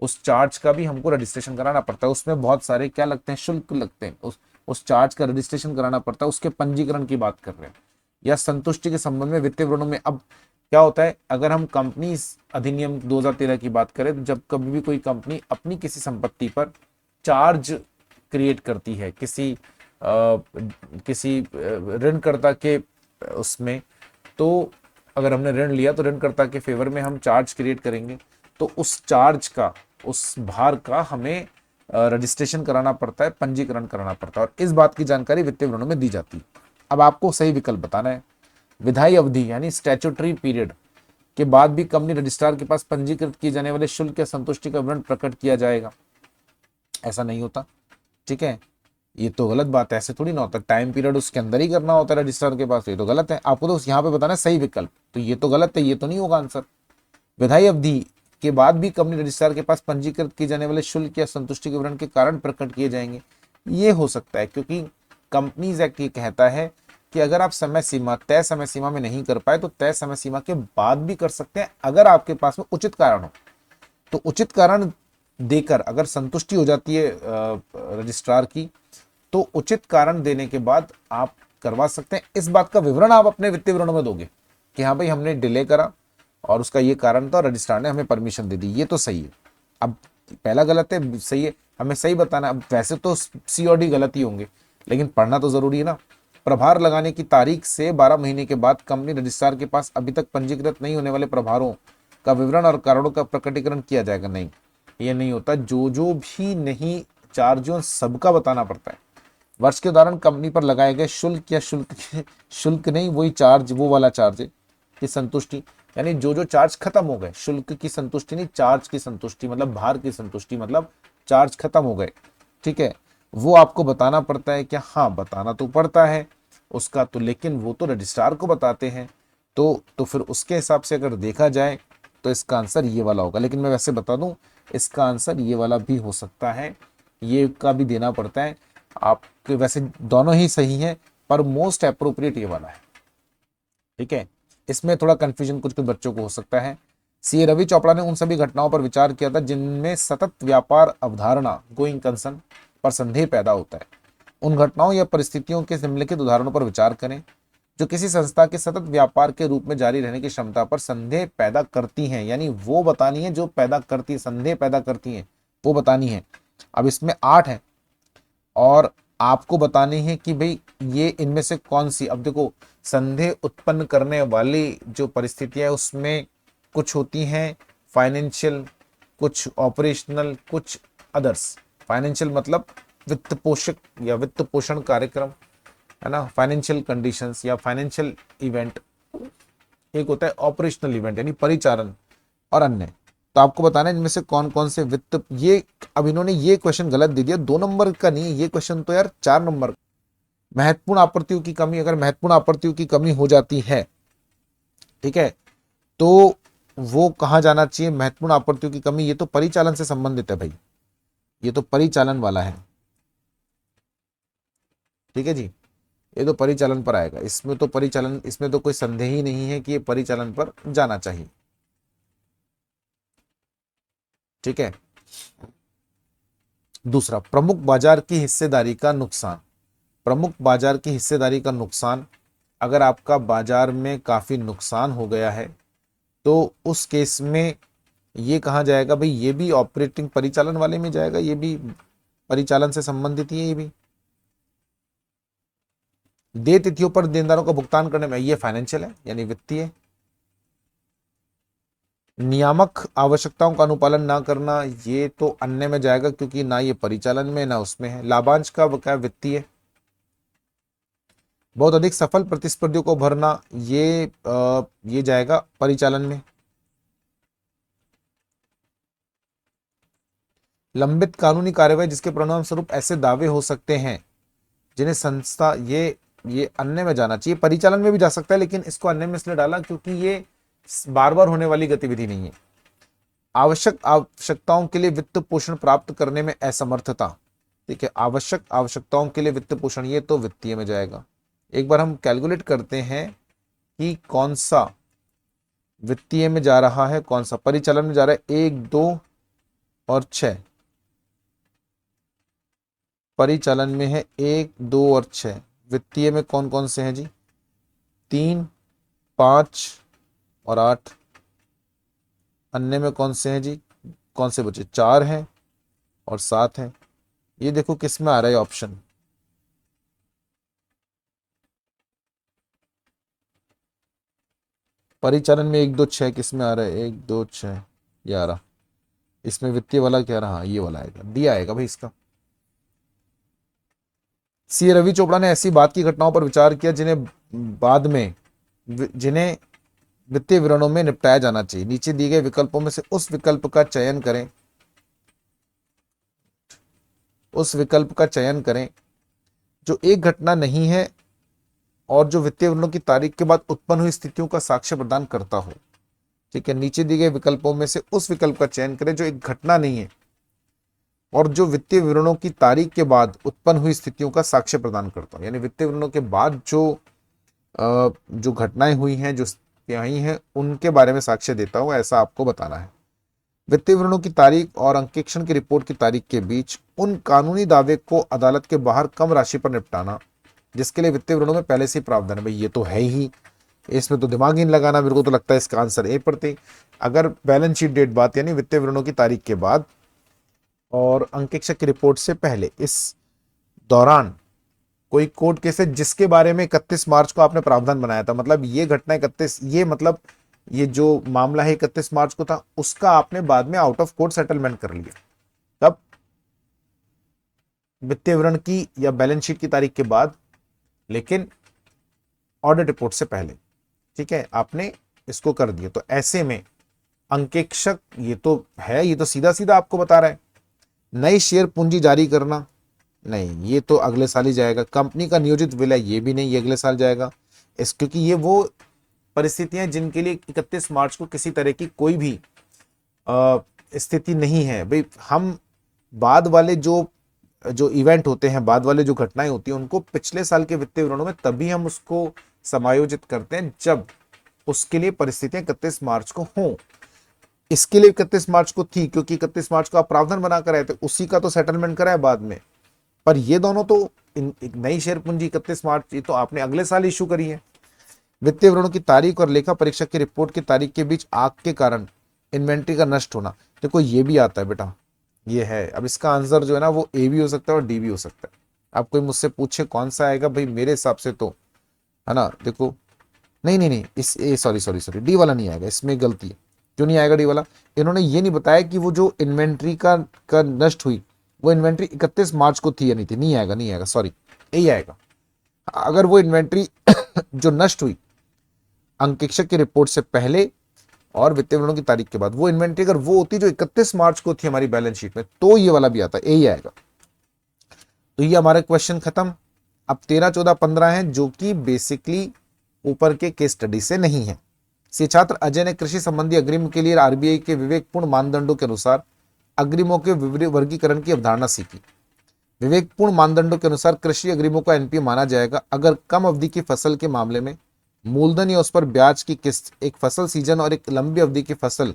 उस चार्ज का भी हमको रजिस्ट्रेशन कराना पड़ता है, उसमें बहुत सारे क्या लगते हैं, शुल्क लगते हैं, उस चार्ज का रजिस्ट्रेशन कराना पड़ता है, उसके पंजीकरण की बात कर रहे हैं। या संतुष्टि के संबंध में वित्तीय विवरणों में, अब क्या होता है, अगर हम कंपनी अधिनियम 2013 की बात करें, तो जब कभी भी कोई कंपनी अपनी किसी संपत्ति पर चार्ज क्रिएट करती है, किसी ऋणकर्ता के उसमें, तो अगर हमने ऋण लिया तो ऋणकर्ता के फेवर में हम चार्ज क्रिएट करेंगे, तो उस चार्ज का, उस भार का हमें रजिस्ट्रेशन कराना पड़ता है, पंजीकरण कराना पड़ता है, और इस बात की जानकारी वित्तीय विवरणों में दी जाती है। अब आपको सही विकल्प बताना है। विधायी अवधि यानी स्टैट्यूटरी पीरियड के बाद भी कंपनी रजिस्ट्रार के पास पंजीकृत किए जाने वाले शुल्क या संतुष्टि का विवरण प्रकट किया जाएगा, ऐसा नहीं होता, ठीक है, ये तो गलत बात है, ऐसे थोड़ी ना होता। टाइम पीरियड उसके अंदर ही करना होता है रजिस्ट्रार के पास, ये तो गलत है। आपको तो यहाँ पे बताना है सही विकल्प, तो ये तो गलत है, ये तो नहीं होगा आंसर। विधायी अवधि के बाद भी कंपनी रजिस्ट्रार के पास पंजीकृत किए जाने वाले शुल्क या संतुष्टि के विवरण के कारण प्रकट किए जाएंगे, ये हो सकता है, क्योंकि कंपनीज एक्ट ये कहता है कि अगर आप तय समय सीमा में नहीं कर पाए तो तय समय सीमा के बाद भी कर सकते हैं, अगर आपके पास में उचित कारण हो। तो उचित कारण देकर अगर संतुष्टि हो जाती है रजिस्ट्रार की, तो उचित कारण देने के बाद आप करवा सकते हैं। इस बात का विवरण आप अपने वित्तीय विवरणों में दोगे कि हाँ भाई हमने डिले करा और उसका ये कारण था, रजिस्ट्रार ने हमें परमिशन दे दी, ये तो सही है। अब पहला गलत है, सही है, हमें सही बताना। अब वैसे तो सी और डी गलत ही होंगे, लेकिन पढ़ना तो जरूरी है ना। प्रभार लगाने की तारीख से 12 महीने के बाद कंपनी रजिस्ट्रार के पास अभी तक पंजीकृत नहीं होने वाले प्रभारों का विवरण और कारणों का प्रकटीकरण किया जाएगा, नहीं, ये नहीं होता। जो भी नहीं चार्ज सबका बताना पड़ता है। वर्ष के दौरान कंपनी पर लगाए गए शुल्क या शुल्क नहीं, वही चार्ज, वो वाला चार्ज है कि संतुष्टि, यानी जो चार्ज खत्म हो गए, शुल्क की संतुष्टि नहीं, चार्ज की संतुष्टि मतलब भार की संतुष्टि, मतलब चार्ज खत्म हो गए, ठीक है, वो आपको बताना पड़ता है। क्या, हाँ बताना तो पड़ता है उसका तो, लेकिन वो तो रजिस्ट्रार को बताते हैं, तो फिर उसके हिसाब से अगर देखा जाए तो इसका आंसर ये वाला होगा। लेकिन मैं वैसे बता दूं, इसका आंसर ये वाला भी हो सकता है, ये का भी देना पड़ता है आपके। वैसे दोनों ही सही हैं, पर मोस्ट अप्रोप्रिएट ये वाला है, ठीक है। इसमें थोड़ा कंफ्यूजन कुछ कुछ बच्चों को हो सकता है। सी रवि चोपड़ा ने उन सभी घटनाओं पर विचार किया था जिनमें सतत व्यापार अवधारणा गोइंग कंसर्न पर संदेह पैदा होता है। उन घटनाओं या परिस्थितियों के निम्नलिखित उदाहरणों पर विचार करें जो किसी संस्था के सतत व्यापार के रूप में जारी रहने की क्षमता पर संदेह पैदा करती हैं, यानी वो बतानी है जो पैदा करती है, संदेह पैदा करती हैं, वो बतानी है। अब इसमें 8 है और आपको बतानी है कि भाई ये इनमें से कौन सी। अब देखो, संदेह उत्पन्न करने वाली जो परिस्थितियां उसमें कुछ होती हैं फाइनेंशियल, कुछ ऑपरेशनल, कुछ अदर्स। फाइनेंशियल मतलब वित्त पोषक या वित्त पोषण कार्यक्रम, है ना, फाइनेंशियल कंडीशंस या फाइनेंशियल इवेंट। एक होता है ऑपरेशनल इवेंट यानी परिचालन और अन्य। तो आपको बताना है इनमें से कौन कौन से वित्त, ये अब इन्होंने ये क्वेश्चन गलत दे दिया, 2 नंबर का नहीं है ये क्वेश्चन, तो यार 4 नंबर। महत्वपूर्ण आपूर्तियों की कमी, अगर महत्वपूर्ण आपूर्तियों की कमी हो जाती है, ठीक है, तो वो कहाँ जाना चाहिए, महत्वपूर्ण आपूर्तियों की कमी, ये तो परिचालन से संबंधित है भाई, ये तो परिचालन वाला है, ठीक है जी, ये तो परिचालन पर आएगा। इसमें तो परिचालन, इसमें तो कोई संदेह ही नहीं है कि ये परिचालन पर जाना चाहिए, ठीक है। दूसरा, प्रमुख बाजार की हिस्सेदारी का नुकसान। प्रमुख बाजार की हिस्सेदारी का नुकसान, अगर आपका बाजार में काफी नुकसान हो गया है तो उस केस में ये कहाँ जाएगा भाई, ये भी ऑपरेटिंग परिचालन वाले में जाएगा, ये भी परिचालन से संबंधित ही है ये भी। देय तिथियों पर देनदारों का भुगतान करने में, ये फाइनेंशियल है यानी वित्तीय। नियामक आवश्यकताओं का अनुपालन ना करना, ये तो अन्य में जाएगा क्योंकि ना ये परिचालन में ना उसमें है। लाभांश का बकाया वित्तीय। बहुत अधिक सफल प्रतिस्पर्धियों को भरना, ये जाएगा परिचालन में। लंबित कानूनी कार्यवाही जिसके परिणाम स्वरूप ऐसे दावे हो सकते हैं जिन्हें संस्था, ये अन्य में जाना चाहिए। परिचालन में भी जा सकता है लेकिन इसको अन्य में इसलिए डाला क्योंकि ये बार बार होने वाली गतिविधि नहीं है। आवश्यक आवश्यकताओं के लिए वित्त पोषण प्राप्त करने में असमर्थता, ठीक है। आवश्यक आवश्यकताओं के लिए वित्त पोषण, ये तो वित्तीय में जाएगा। एक बार हम कैलकुलेट करते हैं कि कौन सा वित्तीय में जा रहा है, कौन सा परिचालन में जा रहा है। 1, 2 और 6 परिचालन में है, 1, 2 और 6। वित्तीय में कौन कौन से हैं जी? 3, 5 और 8। अन्य में कौन से हैं जी? कौन से बचे? 4 हैं और 7 हैं। ये देखो किस में आ रहा है ऑप्शन। परिचालन में 1, 2, 6 किस में आ रहा है? 1, 2, 6 ये आ रहा। इसमें वित्तीय वाला क्या रहा? ये वाला आएगा, डी आएगा भाई इसका। सी रवि चोपड़ा ने ऐसी बात की घटनाओं पर विचार किया जिन्हें वित्तीय विवरणों में निपटाया जाना चाहिए। नीचे दिए गए विकल्पों में से उस विकल्प का चयन करें जो एक घटना नहीं है और जो वित्तीय विवरणों की तारीख के बाद उत्पन्न हुई स्थितियों का साक्ष्य प्रदान करता हो। ठीक है, नीचे दिए गए विकल्पों में से उस विकल्प का चयन करें जो एक घटना नहीं है और जो वित्तीय विवरणों की तारीख के बाद उत्पन्न हुई स्थितियों का साक्ष्य प्रदान करता हो। यानी वित्तीय विवरणों के बाद जो घटनाएं हुई हैं, जो आई हैं, उनके बारे में साक्ष्य देता हो, ऐसा आपको बताना है। वित्तीय विवरणों की तारीख और अंकेक्षण की रिपोर्ट की तारीख के बीच उन कानूनी दावे को अदालत के बाहर कम राशि पर निपटाना जिसके लिए वित्तीय विवरणों में पहले से ही प्रावधान है। भाई ये तो है ही, इसमें तो दिमाग ही नहीं लगाना। मेरे को तो लगता है इसका आंसर ए पर थे। अगर बैलेंस शीट डेट बाद यानी वित्तीय विवरणों की तारीख के बाद और अंकेक्षक की रिपोर्ट से पहले, इस दौरान कोई कोर्ट केस है जिसके बारे में 31 मार्च को आपने प्रावधान बनाया था, मतलब ये घटना 31, ये मतलब ये जो मामला है 31 मार्च को था, उसका आपने बाद में आउट ऑफ कोर्ट सेटलमेंट कर लिया। तब वित्तीय विवरण की या बैलेंस शीट की तारीख के बाद, लेकिन ऑडिट रिपोर्ट से पहले, ठीक है, आपने इसको कर दिया। तो ऐसे में अंकेक्षक, ये तो है, ये तो सीधा सीधा आपको बता रहा है। नई शेयर पूंजी जारी करना, नहीं, ये तो अगले साल ही जाएगा। कंपनी का नियोजित विलय, ये भी नहीं, ये अगले साल जाएगा। क्योंकि ये वो परिस्थितियां जिनके लिए 31 मार्च को किसी तरह की कोई भी स्थिति नहीं है। भाई हम बाद वाले जो इवेंट होते हैं, बाद वाले जो घटनाएं होती हैं, उनको पिछले साल के वित्तीय विवरणों में तभी हम उसको समायोजित करते हैं जब उसके लिए परिस्थितियां 31 मार्च को हों। इसके लिए 31 मार्च को थी क्योंकि 31 मार्च को आप प्रावधान बनाकर आए थे, उसी का तो सेटलमेंट करा है बाद में। पर ये दोनों तो नई शेयर पूंजी 31 मार्च, ये तो आपने अगले साल इशू करी है। वित्तीय विवरणों की तारीख और लेखा परीक्षक की रिपोर्ट की तारीख के बीच आग के कारण इन्वेंट्री का नष्ट होना, देखो ये भी आता है बेटा, ये है। अब इसका आंसर जो है ना वो ए भी हो सकता है और डी भी हो सकता है। आप कोई मुझसे पूछे कौन सा आएगा, भाई मेरे हिसाब से तो है ना, देखो नहीं, इस सॉरी डी वाला नहीं आएगा, इसमें गलती है। क्यों नहीं आएगा डी वाला? इन्होंने ये नहीं बताया कि वो जो इन्वेंट्री का नष्ट हुई, वो इन्वेंट्री 31 मार्च को थी या नहीं थी। नहीं आएगा, सॉरी, यही आएगा। अगर वो इन्वेंट्री जो नष्ट हुई अंकेक्षक की रिपोर्ट से पहले और वित्तीय विवरणों की तारीख के बाद, वो इन्वेंट्री अगर वो होती जो 31 मार्च को थी हमारी बैलेंस शीट में, तो ये वाला भी आता, यही आएगा। तो ये हमारे क्वेश्चन खत्म। अब 13, 14, 15 हैं जो कि बेसिकली ऊपर के केस स्टडी से नहीं है। सी छात्र अजय ने कृषि संबंधी अग्रिम के लिए आरबीआई के विवेकपूर्ण मानदंडों के अनुसार अग्रिमों के वर्गीकरण की अवधारणा सीखी। विवेकपूर्ण मानदंडों के अनुसार कृषि अग्रिमों का एनपीए माना जाएगा अगर कम अवधि की फसल के मामले में मूलधन या उस पर ब्याज की किस्त एक फसल सीजन और एक लंबी अवधि की फसल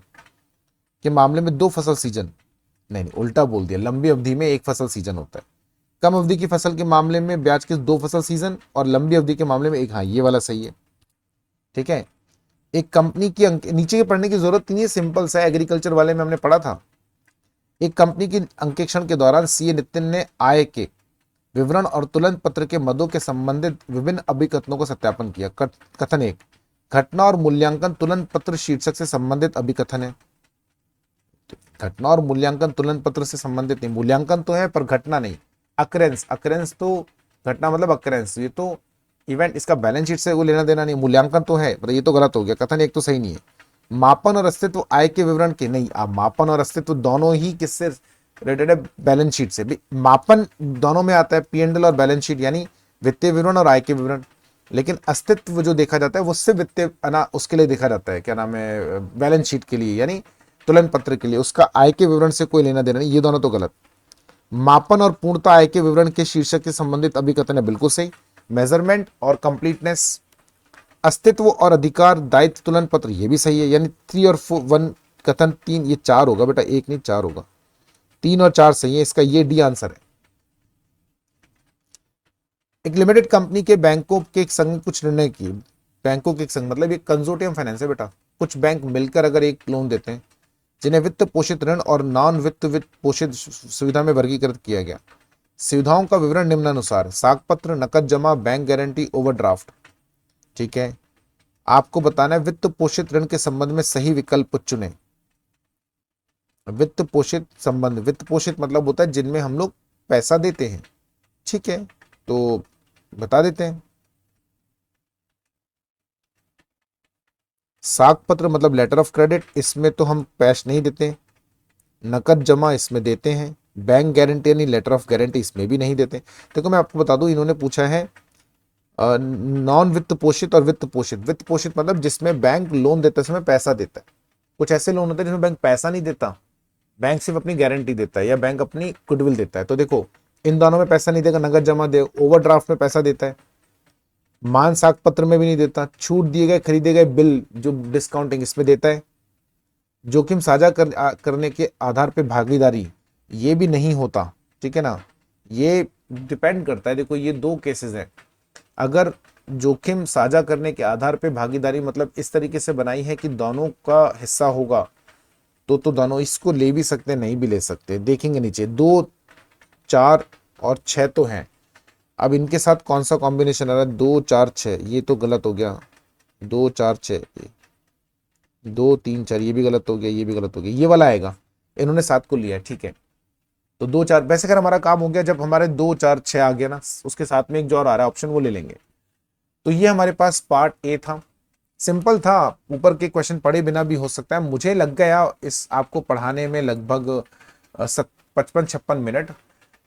के मामले में 2 फसल सीजन, नहीं उल्टा बोल दिया, लंबी अवधि में 1 फसल सीजन होता है। कम अवधि की फसल के मामले में ब्याज किस्त 2 फसल सीजन और लंबी अवधि के मामले में 1। हाँ, ये वाला सही है, ठीक है। एक कंपनी की नीचे के पढ़ने की जरूरत नहीं है, सिंपल सा एग्रीकल्चर वाले में हमने पढ़ा था एक कंपनी की अंकेक्षण के दौरान सीए नितिन ने आय के विवरण और तुलन पत्र के मदों के संबंधित विभिन्न अभिकथनों को सत्यापन किया। कथन एक, घटना और मूल्यांकन तुलन पत्र शीर्षक से संबंधित अभिकथन है। घटना और मूल्यांकन तुलन पत्र से संबंधित नहीं, मूल्यांकन तो है पर घटना नहीं। अकरेंस, अकरेंस तो घटना मतलब अकरेंस, ये तो इवेंट, इसका बैलेंस शीट से वो लेना देना नहीं। मूल्यांकन तो है पर ये तो गलत हो गया, कथन एक तो सही नहीं है। मापन और अस्तित्व आय के विवरण के नहीं, आप मापन और अस्तित्व दोनों ही किससे रिलेटेड है? बैलेंस शीट से भी। मापन दोनों में आता है, P&L और बैलेंस शीट, यानी वित्तीय विवरण और आय के विवरण। लेकिन अस्तित्व जो देखा जाता है वो सिर्फ वित्तीय उसके लिए देखा जाता है, क्या नाम है, बैलेंस शीट के लिए, यानी तुलन पत्र के लिए। उसका आय के विवरण से कोई लेना देना नहीं, ये दोनों तो गलत। मापन और पूर्णता आय के विवरण के शीर्षक से संबंधित अभिकथन है, बिल्कुल सही। मेजरमेंट और कंप्लीटनेस, अस्तित्व और अधिकार दायित्व तुलन पत्र, ये भी सही है, यानी 3 और 1 कथन 3, ये 4 होगा बेटा, 1 नहीं 4 होगा। 3 और 4 सही है, इसका ये डी आंसर है। एक लिमिटेड कंपनी के बैंकों के एक संघ कुछ निर्णय किए। बैंकों के एक संघ मतलब ये कंजोर्टियम फाइनेंस है बेटा। कुछ बैंक मिलकर अगर एक लोन देते हैं जिन्हें वित्त पोषित ऋण और नॉन वित्त पोषित सुविधा में वर्गीकृत किया गया। सुविधाओं का विवरण निम्नानुसार, साख पत्र, नकद जमा, बैंक गारंटी, ओवरड्राफ्ट। ठीक है, आपको बताना है वित्त पोषित ऋण के संबंध में सही विकल्प चुने। वित्त पोषित संबंध, वित्त पोषित मतलब होता है जिनमें हम लोग पैसा देते हैं। ठीक है, तो बता देते हैं। साख पत्र मतलब लेटर ऑफ क्रेडिट, इसमें तो हम पैस नहीं देते। नकद जमा इसमें देते हैं। बैंक गारंटी यानी लेटर ऑफ गारंटी इसमें भी नहीं देते। देखो मैं आपको बता दूं, इन्होंने पूछा है नॉन वित्त पोषित और वित्त पोषित। वित्त पोषित मतलब जिसमें बैंक लोन देते समय पैसा देता है। कुछ ऐसे लोन होते हैं जिसमें बैंक पैसा नहीं देता, बैंक सिर्फ अपनी गारंटी देता है या बैंक अपनी गुडविल देता है। तो देखो इन दोनों में पैसा नहीं देगा, नगद जमा दे। ओवरड्राफ्ट में पैसा देता है, मान साख पत्र में भी नहीं देता। छूट दिए गए खरीदे गए बिल जो डिस्काउंटिंग इसमें देता है। जोखिम साझा करने के आधार पे भागीदारी, ये भी नहीं होता। ठीक है ना, ये डिपेंड करता है। देखो ये 2 केसेस हैं। अगर जोखिम साझा करने के आधार पे भागीदारी मतलब इस तरीके से बनाई है कि दोनों का हिस्सा होगा, तो दोनों इसको ले भी सकते, नहीं भी ले सकते। देखेंगे नीचे 2, 4 और 6 तो हैं। अब इनके साथ कौन सा कॉम्बिनेशन आ रहा है? 2, 4, 6, ये तो गलत हो गया। 2, 4, 6, 2, 3, 4, ये भी गलत हो गया, ये भी गलत हो गया। ये वाला आएगा, इन्होंने 7 को लिया है। ठीक है, तो 2, 4 वैसे अगर हमारा काम हो गया, जब हमारे 2, 4, 6 आ गया ना, उसके साथ में एक जो और आ रहा है ऑप्शन, वो ले लेंगे। तो ये हमारे पास पार्ट ए था। सिंपल था, ऊपर के क्वेश्चन पढ़े बिना भी हो सकता है। मुझे लग गया इस आपको पढ़ाने में लगभग 55-56 मिनट,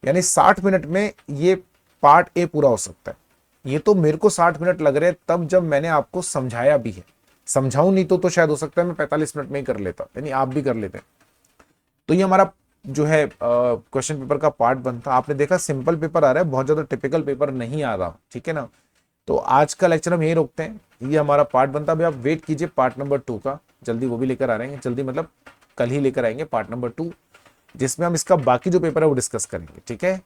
यानी 60 मिनट में ये पार्ट ए पूरा हो सकता है। ये तो मेरे को 60 मिनट लग रहे हैं तब जब मैंने आपको समझाया भी है। समझाऊं नहीं तो शायद हो सकता है मैं 45 मिनट में ही कर लेता, यानी आप भी कर लेते हैं। तो ये हमारा जो है क्वेश्चन पेपर का पार्ट 1 था। आपने देखा सिंपल पेपर आ रहा है, बहुत ज्यादा टिपिकल पेपर नहीं आ रहा। ठीक है ना, तो आज का लेक्चर हम यही रोकते हैं। ये हमारा पार्ट 1 था। अभी आप वेट कीजिए पार्ट नंबर 2 का, जल्दी वो भी लेकर आ रहे हैं। जल्दी मतलब कल ही लेकर आएंगे पार्ट नंबर 2, जिसमें हम इसका बाकी जो पेपर है वो डिस्कस करेंगे। ठीक है।